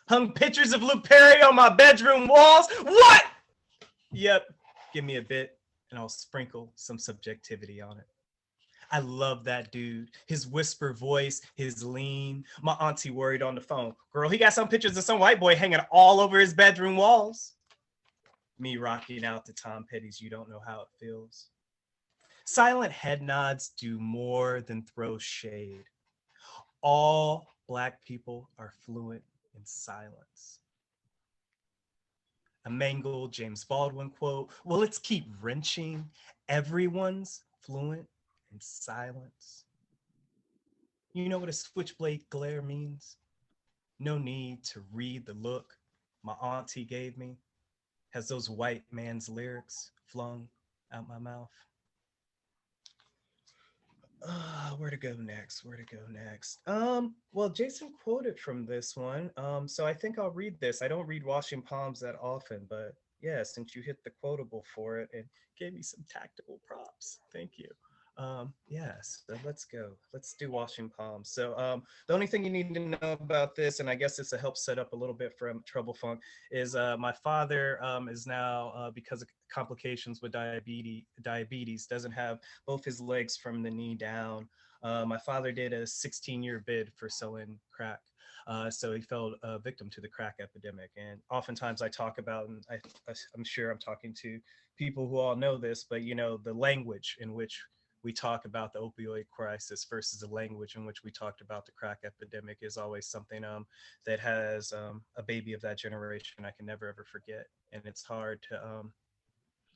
Hung pictures of Luke Perry on my bedroom walls. What? Yep. Give me a bit and I'll sprinkle some subjectivity on it. I love that dude. His whisper voice, his lean. My auntie worried on the phone. Girl, he got some pictures of some white boy hanging all over his bedroom walls. Me rocking out to Tom Petty's You Don't Know How It Feels. Silent head nods do more than throw shade. All Black people are fluent in silence. A mangled James Baldwin quote. Well, let's keep wrenching. Everyone's fluent in silence. You know what a switchblade glare means? No need to read the look my auntie gave me as those white man's lyrics flung out my mouth. Where to go next? Well, Jason quoted from this one. So I think I'll read this. I don't read Washing Palms that often, but yeah, since you hit the quotable for it and gave me some tactical props, thank you. Yes, so let's go. Let's do Washing Palms. So the only thing you need to know about this, and I guess this will help set up a little bit from Trouble Funk, is my father is now, because of complications with diabetes, doesn't have both his legs from the knee down. My father did a 16-year bid for selling crack. So he fell a victim to the crack epidemic. And oftentimes I talk about, and I'm sure I'm talking to people who all know this, but you know, the language in which we talk about the opioid crisis versus the language in which we talked about the crack epidemic is always something that has a baby of that generation I can never ever forget. And it's hard to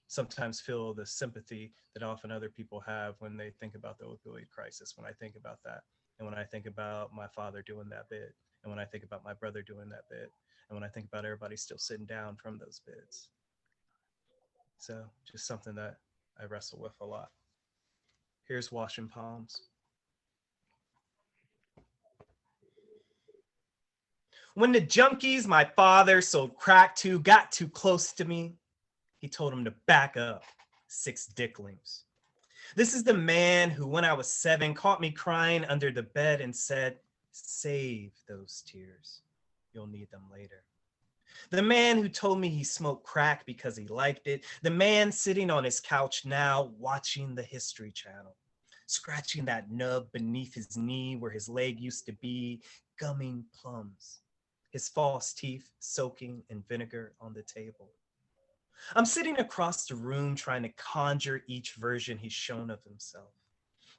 sometimes feel the sympathy that often other people have when they think about the opioid crisis. When I think about that, and when I think about my father doing that bid, and when I think about my brother doing that bid, and when I think about everybody still sitting down from those bids. So just something that I wrestle with a lot. Here's Washing Palms. When the junkies my father sold crack to got too close to me, he told them to back up, 6 dicklings. This is the man who, when I was 7, caught me crying under the bed and said, save those tears. You'll need them later. The man who told me he smoked crack because he liked it. The man sitting on his couch now watching the History Channel, scratching that nub beneath his knee where his leg used to be, gumming plums, his false teeth soaking in vinegar on the table. I'm sitting across the room trying to conjure each version he's shown of himself,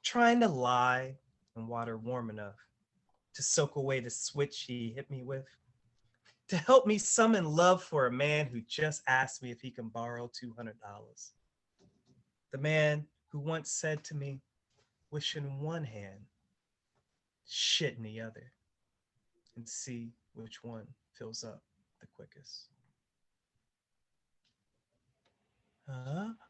trying to lie in water warm enough to soak away the switch he hit me with, to help me summon love for a man who just asked me if he can borrow $200. The man who once said to me, wish in one hand, shit in the other, and see which one fills up the quickest.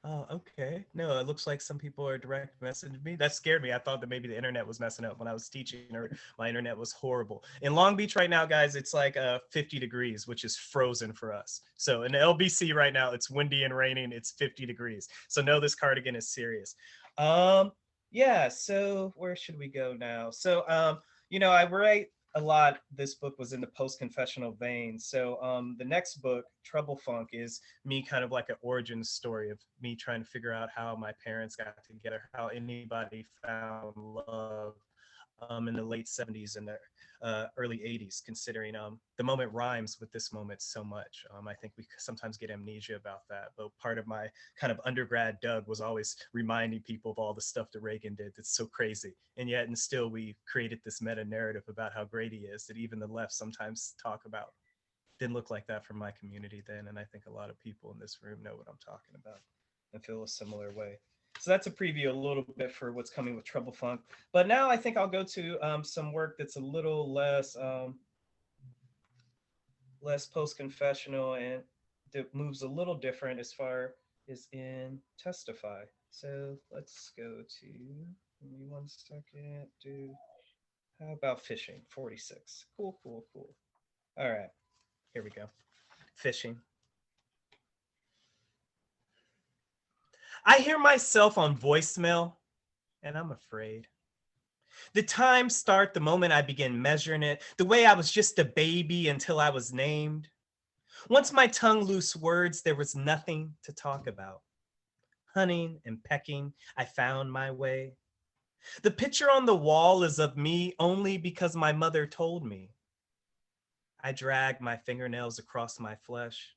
Oh, okay. No, it looks like some people are direct messaging me. That scared me. I thought that maybe the internet was messing up when I was teaching, or my internet was horrible. In Long Beach right now, guys, it's like 50 degrees, which is frozen for us. So in the LBC right now, it's windy and raining. It's 50 degrees. So no, this cardigan is serious. Yeah, so where should we go now? So, you know, I write a lot. This book was in the post-confessional vein. So the next book, Trouble Funk, is me kind of like an origin story of me trying to figure out how my parents got together, how anybody found love in the late 70s and the early 80s, considering the moment rhymes with this moment so much. I think we sometimes get amnesia about that, but part of my kind of undergrad Doug was always reminding people of all the stuff that Reagan did that's so crazy. And yet, and still we created this meta narrative about how great he is that even the left sometimes talk about. Didn't look like that from my community then, and I think a lot of people in this room know what I'm talking about and feel a similar way. So that's a preview a little bit for what's coming with Trouble Funk. But now I think I'll go to some work that's a little less less post-confessional and that moves a little different as far as in Testify. So let's go to, give me one second, dude. How about Fishing, 46. Cool. All right, here we go. Fishing. I hear myself on voicemail, and I'm afraid. The time start the moment I begin measuring it, the way I was just a baby until I was named. Once my tongue loose words, there was nothing to talk about. Hunting and pecking, I found my way. The picture on the wall is of me only because my mother told me. I dragged my fingernails across my flesh.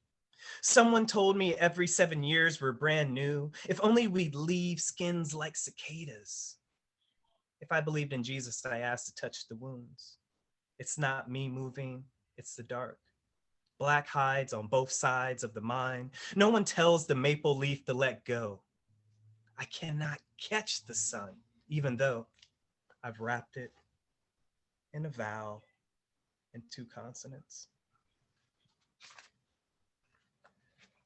Someone told me every 7 years we're brand new, if only we'd leave skins like cicadas. If I believed in Jesus, I asked to touch the wounds. It's not me moving, it's the dark. Black hides on both sides of the mine. No one tells the maple leaf to let go. I cannot catch the sun, even though I've wrapped it in a vowel and 2 consonants.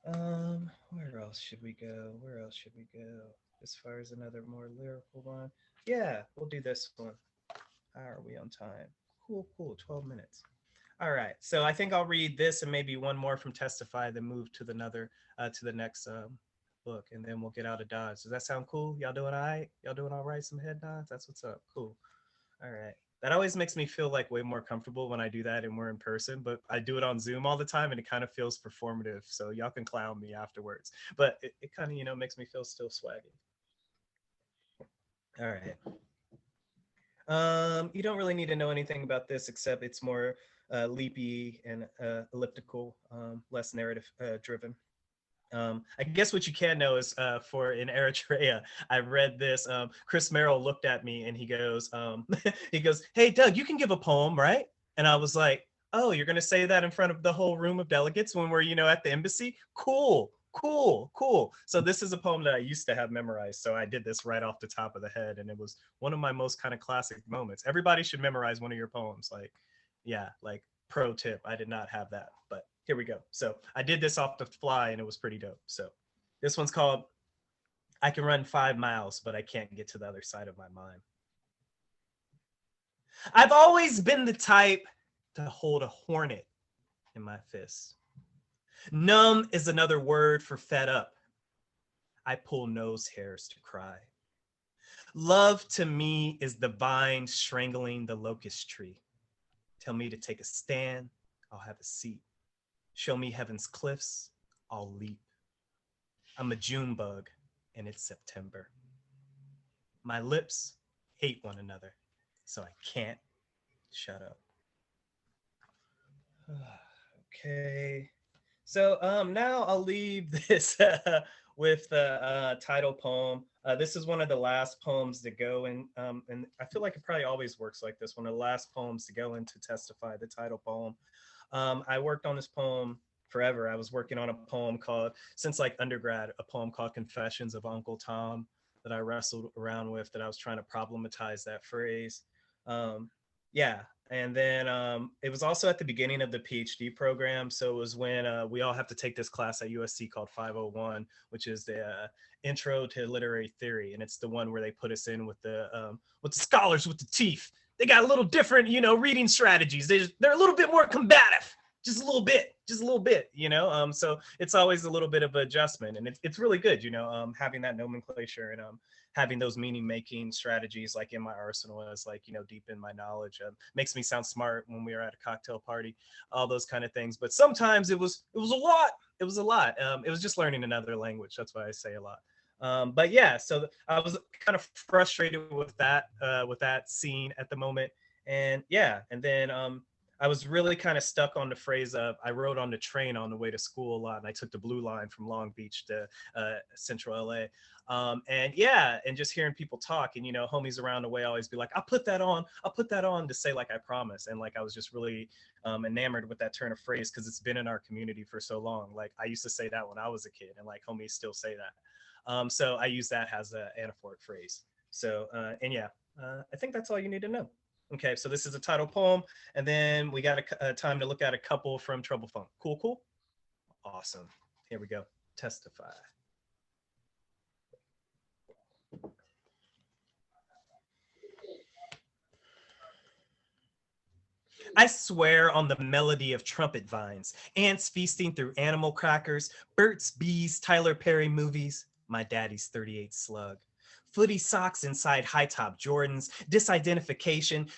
Where else should we go? Where else should we go? As far as another more lyrical one. Yeah, we'll do this one. How are we on time? Cool, 12 minutes. All right, so I think I'll read this and maybe one more from Testify, then move to the next book, and then we'll get out of Dodge. Does that sound cool? Y'all doing all right? Y'all doing all right? Some head nods? That's what's up. Cool. All right. That always makes me feel like way more comfortable when I do that and we're in person, but I do it on Zoom all the time and it kind of feels performative. So y'all can clown me afterwards, but it kind of, makes me feel still swaggy. All right. You don't really need to know anything about this except it's more leapy and elliptical, less narrative driven. I guess what you can know is for in Eritrea, I read this. Chris Merrill looked at me and he goes, "Hey, Doug, you can give a poem, right?" And I was like, "Oh, you're gonna say that in front of the whole room of delegates when we're, at the embassy? Cool." So this is a poem that I used to have memorized. So I did this right off the top of the head, and it was one of my most kind of classic moments. Everybody should memorize one of your poems. Like pro tip, I did not have that, but here we go. So I did this off the fly and it was pretty dope. So this one's called I Can Run 5 Miles, but I Can't Get to the Other Side of My Mind. I've always been the type to hold a hornet in my fist. Numb is another word for fed up. I pull nose hairs to cry. Love to me is the vine strangling the locust tree. Tell me to take a stand, I'll have a seat. Show me heaven's cliffs, I'll leap. I'm a June bug and it's September. My lips hate one another, so I can't shut up. Okay, so now I'll leave this with the title poem. This is one of the last poems to go in, and I feel like it probably always works like this, one of the last poems to go into Testify, the title poem. I worked on this poem forever. I was working on a poem called, since like undergrad, a poem called Confessions of Uncle Tom that I wrestled around with, that I was trying to problematize that phrase. And then it was also at the beginning of the PhD program. So it was when we all have to take this class at USC called 501, which is the Intro to Literary Theory. And it's the one where they put us in with the scholars with the teeth. They got a little different, reading strategies. They're a little bit more combative, just a little bit, so it's always a little bit of adjustment, and it's really good, having that nomenclature and having those meaning making strategies like in my arsenal as like, deep in my knowledge, makes me sound smart when we were at a cocktail party, all those kind of things. But sometimes it was a lot. It was just learning another language. That's why I say a lot. But yeah, so I was kind of frustrated with that scene at the moment. And yeah, and then I was really kind of stuck on the phrase of, I rode on the train on the way to school a lot, and I took the blue line from Long Beach to central LA. And just hearing people talk, and homies around the way always be like, I'll put that on to say like I promise. And like I was just really enamored with that turn of phrase because it's been in our community for so long. Like I used to say that when I was a kid, and like homies still say that. So I use that as an anaphoric phrase. So I think that's all you need to know. Okay, so this is a title poem, and then we got a time to look at a couple from Trouble Funk. Cool? Awesome. Here we go. Testify. I swear on the melody of trumpet vines, ants feasting through animal crackers, Burt's Bees, Tyler Perry movies, my daddy's 38 slug. footy socks inside high-top Jordans, disidentification,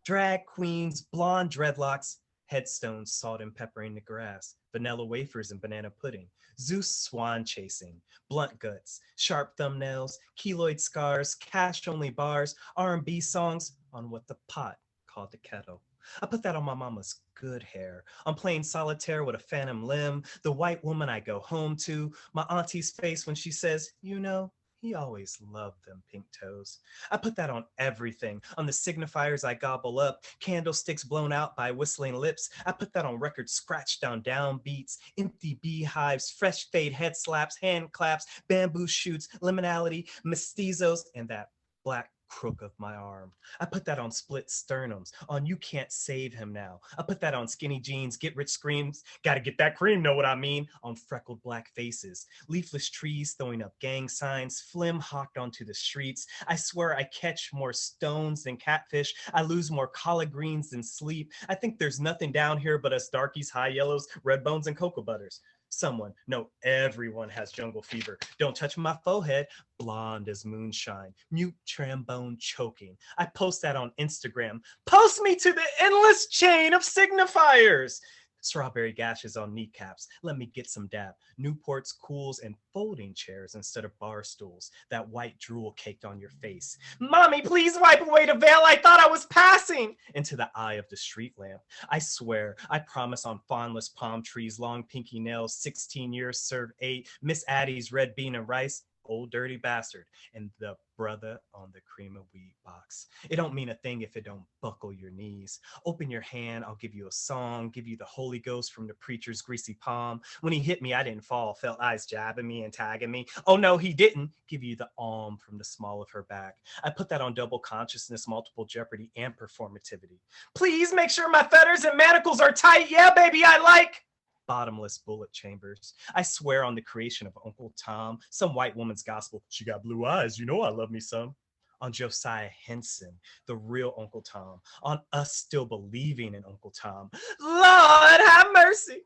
drag queens, blonde dreadlocks, headstones, salt and pepper in the grass, vanilla wafers and banana pudding, Zeus swan chasing, blunt guts, sharp thumbnails, keloid scars, cash-only bars, R&B songs on what the pot called the kettle. I put that on my mama's good hair. I'm playing solitaire with a phantom limb, the white woman I go home to, my auntie's face when she says, you know, he always loved them pink toes. I put that on everything, on the signifiers I gobble up, candlesticks blown out by whistling lips. I put that on records scratched on downbeats, empty beehives, fresh fade head slaps, hand claps, bamboo shoots, liminality, mestizos, and that black crook of my arm. I put that on split sternums, on you can't save him now. I put that on skinny jeans, get rich screams, gotta get that cream, know what I mean, on freckled black faces, leafless trees throwing up gang signs, phlegm hawked onto the streets. I swear I catch more stones than catfish. I lose more collard greens than sleep. I think there's nothing down here but us darkies, high yellows, red bones, and cocoa butters. Someone, no, everyone has jungle fever. Don't touch my forehead, blonde as moonshine, mute trombone choking. I post that on Instagram. Post me to the endless chain of signifiers. Strawberry gashes on kneecaps. Let me get some dab. Newports, cools, and folding chairs instead of bar stools. That white drool caked on your face. Mommy, please wipe away the veil. I thought I was passing into the eye of the street lamp. I swear, I promise on fawnless palm trees, long pinky nails, 16 years, served 8, Miss Addie's red bean and rice, old dirty bastard, and the brother on the cream of wheat box. It don't mean a thing if it don't buckle your knees. Open your hand, I'll give you a song, give you the Holy Ghost from the preacher's greasy palm. When he hit me, I didn't fall, felt eyes jabbing me and tagging me. Oh no, he didn't. Give you the arm from the small of her back. I put that on double consciousness, multiple jeopardy, and performativity. Please make sure my fetters and manacles are tight. Yeah, baby, I like bottomless bullet chambers. I swear on the creation of Uncle Tom, some white woman's gospel. She got blue eyes, you know I love me some. On Josiah Henson, the real Uncle Tom. On us still believing in Uncle Tom. Lord have mercy.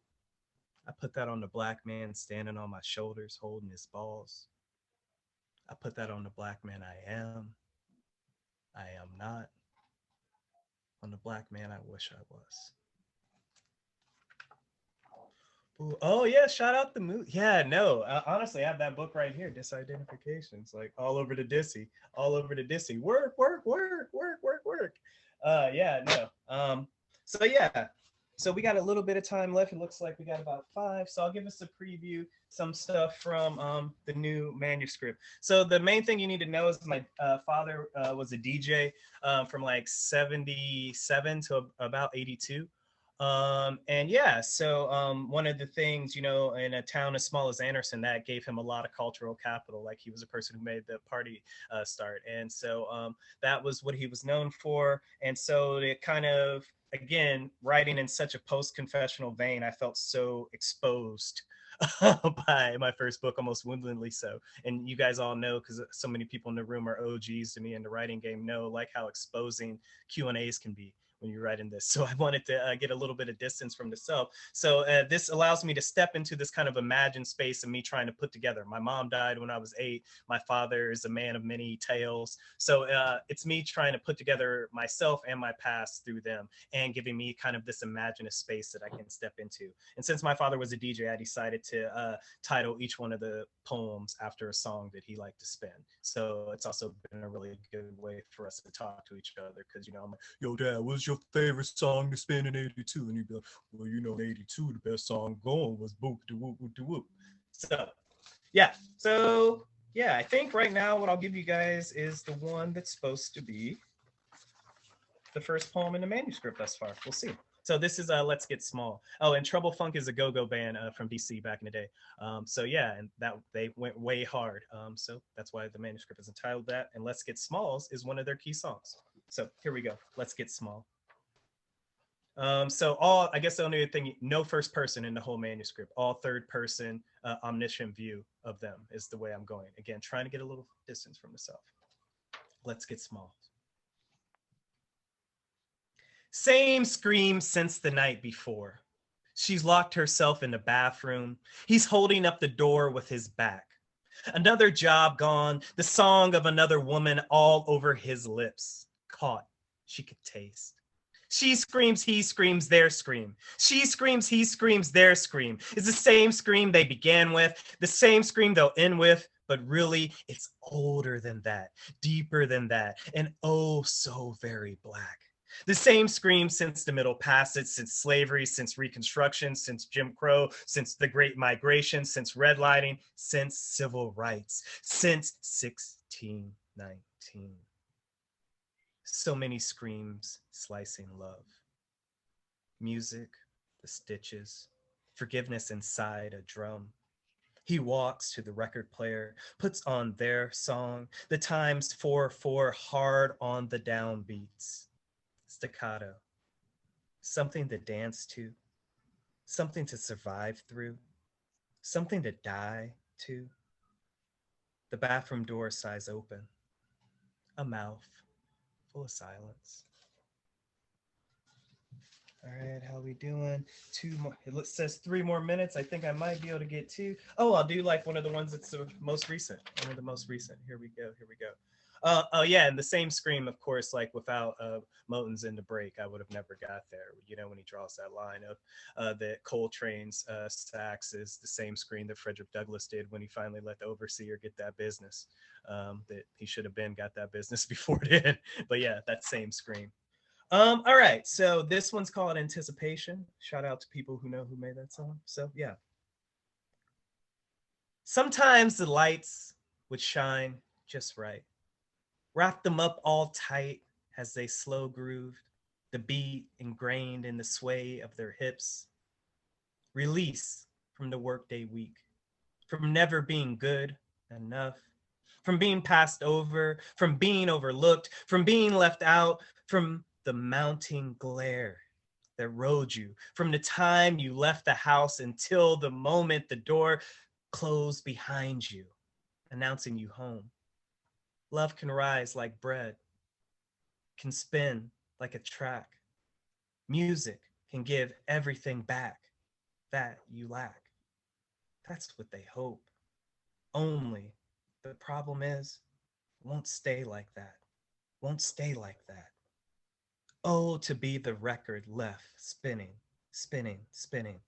I put that on the black man standing on my shoulders, holding his balls. I put that on the black man I am not. On the black man I wish I was. Ooh, oh yeah, shout out the movie. Yeah, no, honestly, I have that book right here, Disidentifications, like all over the Dissy, all over the Dissy. Work. Yeah, no. So yeah, so we got a little bit of time left. It looks like we got about 5. So I'll give us a preview, some stuff from the new manuscript. So the main thing you need to know is my father was a DJ from like 77 to about 82. And yeah, so one of the things, you know, in a town as small as Anderson, that gave him a lot of cultural capital. Like he was a person who made the party start. And so that was what he was known for. And so it kind of, again, writing in such a post-confessional vein, I felt so exposed by my first book, almost woundingly so. And you guys all know, because so many people in the room are OGs to me in the writing game, know like how exposing Q&As can be when you're writing this. So I wanted to get a little bit of distance from the self. So this allows me to step into this kind of imagined space of me trying to put together. My mom died when I was 8. My father is a man of many tales. So it's me trying to put together myself and my past through them and giving me kind of this imaginative space that I can step into. And since my father was a DJ, I decided to title each one of the poems after a song that he liked to spin. So it's also been a really good way for us to talk to each other, because, you know, I'm like, yo, Dad, what's your favorite song to spin in 82? And he'd be like, well, you know, in 82, the best song going was Boop de Whoop de Whoop. So, yeah. So, yeah, I think right now what I'll give you guys is the one that's supposed to be the first poem in the manuscript thus far. We'll see. So this is Let's Get Small. Oh, and Trouble Funk is a go-go band from DC back in the day. So yeah, and that they went way hard. So that's why the manuscript is entitled that. And Let's Get Smalls is one of their key songs. So here we go. Let's get small. So I guess the only thing, no first person in the whole manuscript, all third person omniscient view of them is the way I'm going. Again, trying to get a little distance from the self. Let's get small. Same scream since the night before. She's locked herself in the bathroom. He's holding up the door with his back. Another job gone, the song of another woman all over his lips. Caught, she could taste. She screams, he screams, their scream. She screams, he screams, their scream. It's the same scream they began with, the same scream they'll end with, but really it's older than that, deeper than that, and oh so very black. The same scream since the Middle Passage, since slavery, since Reconstruction, since Jim Crow, since the Great Migration, since redlining, since civil rights, since 1619. So many screams slicing love. Music, the stitches, forgiveness inside a drum. He walks to the record player, puts on their song, the times 4/4 hard on the downbeats. Staccato, something to dance to, something to survive through, something to die to. The bathroom door sighs open, a mouth full of silence. All right, how we doing? 2 more. It says 3 more minutes. I think I might be able to get 2. Oh, I'll do like one of the ones that's the most recent. One of the most recent. Here we go. Here we go. Oh yeah, and the same scream, of course, like without Moten's in the break, I would have never got there. You know, when he draws that line of that Coltrane's sax is the same scream that Frederick Douglass did when he finally let the overseer get that business. That he should have been got that business before then. But yeah, that same scream. All right, so this one's called Anticipation. Shout out to people who know who made that song. So yeah. Sometimes the lights would shine just right. Wrap them up all tight as they slow grooved, the beat ingrained in the sway of their hips. Release from the workday week, from never being good enough, from being passed over, from being overlooked, from being left out, from the mounting glare that rode you from the time you left the house until the moment the door closed behind you, announcing you home. Love can rise like bread, can spin like a track. Music can give everything back that you lack. That's what they hope. Only the problem is, it won't stay like that. Won't stay like that. Oh, to be the record left spinning, spinning, spinning,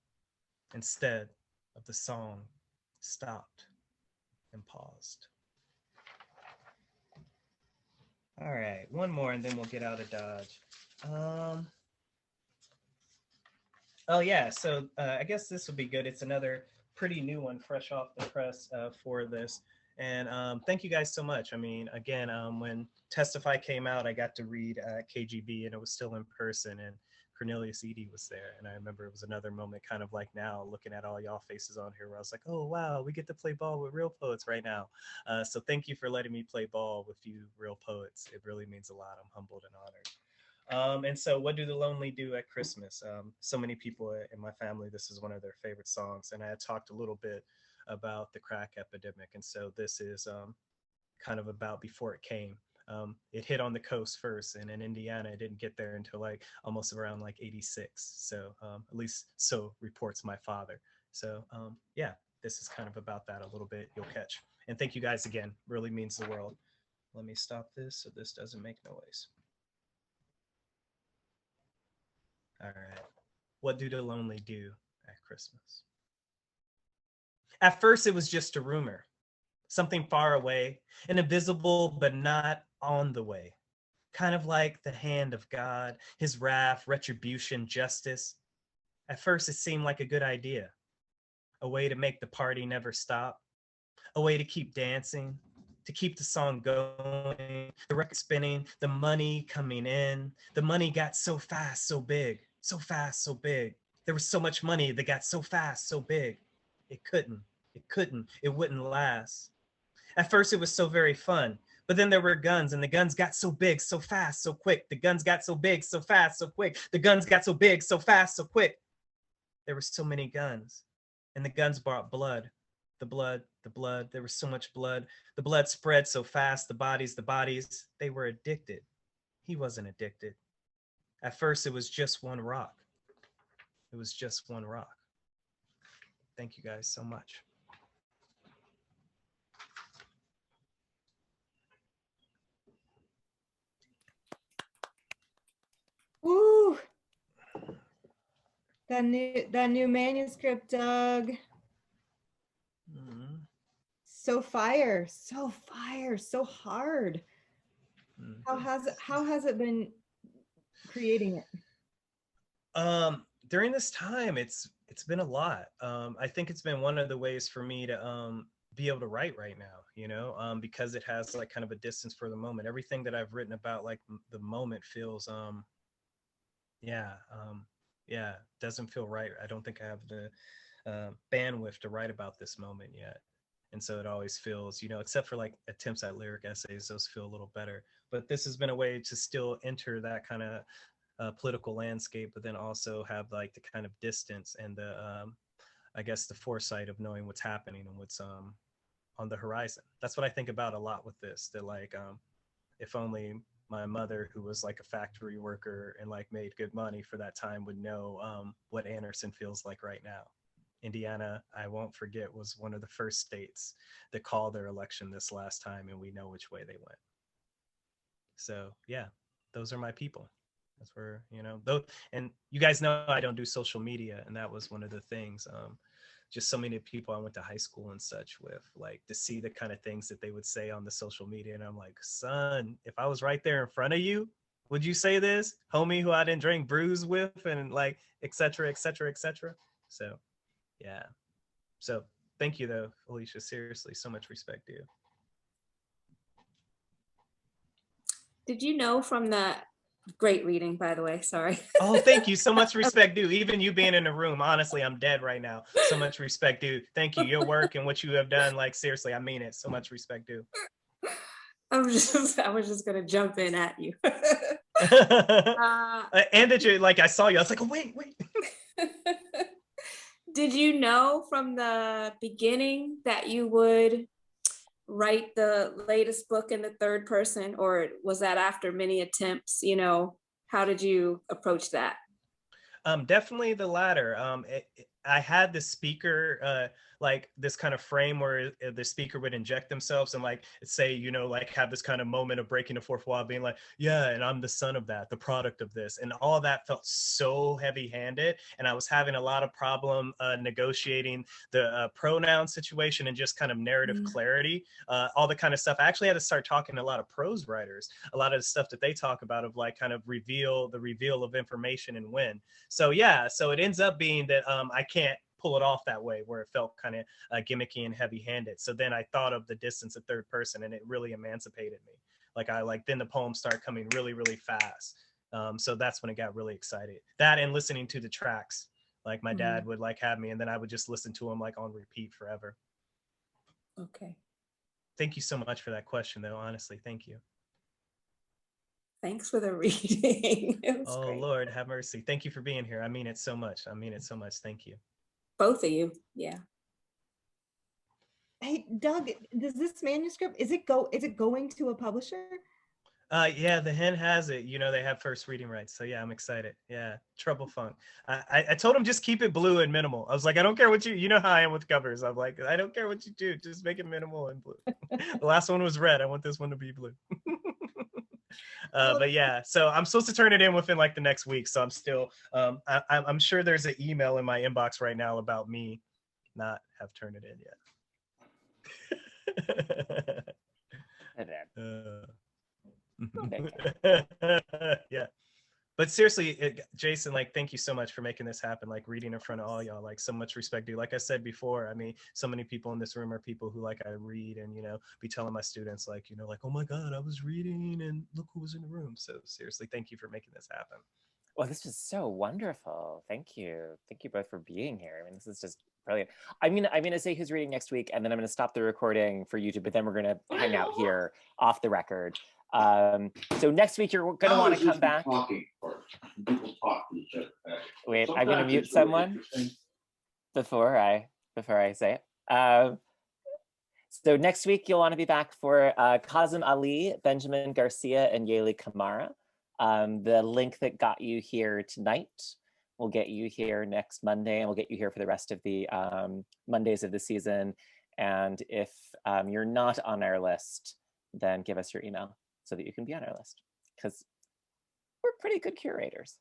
instead of the song stopped and paused. All right, one more and then we'll get out of Dodge. Oh yeah, so I guess this will be good. It's another pretty new one, fresh off the press for this. And thank you guys so much. I mean, again, when Testify came out, I got to read KGB and it was still in person and Cornelius Eady was there. And I remember it was another moment kind of like now looking at all y'all faces on here where I was like, oh, wow, we get to play ball with real poets right now. So thank you for letting me play ball with you real poets. It really means a lot. I'm humbled and honored. And so what do the lonely do at Christmas? So many people in my family, this is one of their favorite songs. And I had talked a little bit about the crack epidemic. And so this is kind of about before it came. It hit on the coast first, and in Indiana, it didn't get there until like almost around like 86. So at least so reports my father. So yeah, this is kind of about that a little bit. You'll catch. And thank you guys again. Really means the world. Let me stop this so this doesn't make noise. All right. What do the lonely do at Christmas? At first, it was just a rumor, something far away, and invisible, but not on the way. Kind of like the hand of God, his wrath, retribution, justice. At first, it seemed like a good idea, a way to make the party never stop, a way to keep dancing, to keep the song going, the record spinning, the money coming in. The money got so fast, so big, so fast, so big. There was so much money that got so fast, so big. It wouldn't last. At first, it was so very fun. But then there were guns, and the guns got so big, so fast, so quick. The guns got so big, so fast, so quick. The guns got so big, so fast, so quick. There were so many guns, and the guns brought blood. The blood, there was so much blood. The blood spread so fast, the bodies, they were addicted. He wasn't addicted. At first, it was just one rock. It was just one rock. Thank you guys so much. Woo! That new manuscript, Doug. Mhm. So fire, so hard. Mhm. How has it been creating it? During this time, it's been a lot. I think it's been one of the ways for me to be able to write right now, because it has like kind of a distance for the moment. Everything that I've written about, like the moment, feels yeah yeah, doesn't feel right. I don't think I have the bandwidth to write about this moment yet. And so it always feels, except for like attempts at lyric essays, those feel a little better. But this has been a way to still enter that kind of political landscape, but then also have like the kind of distance and the, I guess, the foresight of knowing what's happening and what's on the horizon. That's what I think about a lot with this. That like, if only my mother, who was like a factory worker and like made good money for that time, would know what Anderson feels like right now. Indiana, I won't forget, was one of the first states that called their election this last time, and we know which way they went. So yeah, those are my people. That's where, though, and you guys know I don't do social media, and that was one of the things. Just so many people I went to high school and such with, like, to see the kind of things that they would say on the social media, and I'm like, son, if I was right there in front of you, would you say this, homie, who I didn't drink brews with, and like, et cetera, et cetera, et cetera. So yeah. So thank you though, Felicia. Seriously, so much respect to you. Did you know from the great reading, by the way, sorry. Oh, thank you. So much respect due. Even you being in the room, honestly, I'm dead right now. So much respect due. Thank you. Your work and what you have done, like, seriously, I mean it. So much respect due. I was just gonna jump in at you. And that you, like, I saw you, I was like, oh, wait. Did you know from the beginning that you would write the latest book in the third person, or was that after many attempts? How did you approach that? Definitely the latter. I had the speaker, like this kind of frame where the speaker would inject themselves and like say, like have this kind of moment of breaking the fourth wall, being like, yeah, and I'm the son of that, the product of this. And all that felt so heavy handed. And I was having a lot of problem negotiating the pronoun situation and just kind of narrative clarity, all the kind of stuff. I actually had to start talking to a lot of prose writers, a lot of the stuff that they talk about of like kind of the reveal of information and when. So yeah, so it ends up being that I can't pull it off that way, where it felt kind of gimmicky and heavy-handed. So then I thought of the distance of third person, and it really emancipated me. Then the poems start coming really, really fast. So that's when it got really excited. That and listening to the tracks, like my dad would like have me, and then I would just listen to them like on repeat forever. Okay. Thank you so much for that question, though. Honestly, thank you. Thanks for the reading. Oh, great. Lord, have mercy. Thank you for being here. I mean it so much. Thank you. Both of you. Yeah. Hey, Doug, does this manuscript, is it going to a publisher? Yeah, the hen has it. They have first reading rights. So yeah, I'm excited. Yeah, Trouble Funk. I told him just keep it blue and minimal. I was like, I don't care what you know how I am with covers. I'm like, I don't care what you do. Just make it minimal and blue. The last one was red. I want this one to be blue. But yeah, so I'm supposed to turn it in within like the next week. So I'm still, I'm sure there's an email in my inbox right now about me not have turned it in yet. Yeah. But seriously, Jason, like, thank you so much for making this happen, like reading in front of all y'all, like so much respect, dude. Like I said before, I mean, so many people in this room are people who like I read and, be telling my students like, like, oh my God, I was reading and look who was in the room. So seriously, thank you for making this happen. Well, this was so wonderful. Thank you. Thank you both for being here. I mean, this is just brilliant. I'm gonna say who's reading next week, and then I'm gonna stop the recording for YouTube, but then we're gonna hang out here off the record. So next week you're gonna want to come back. People talk to each other. Wait, I'm gonna mute someone before I say it. So next week you'll want to be back for Kazim Ali, Benjamin Garcia, and Yeli Kamara. The link that got you here tonight will get you here next Monday, and we'll get you here for the rest of the Mondays of the season. And if you're not on our list, then give us your email so that you can be on our list, because we're pretty good curators.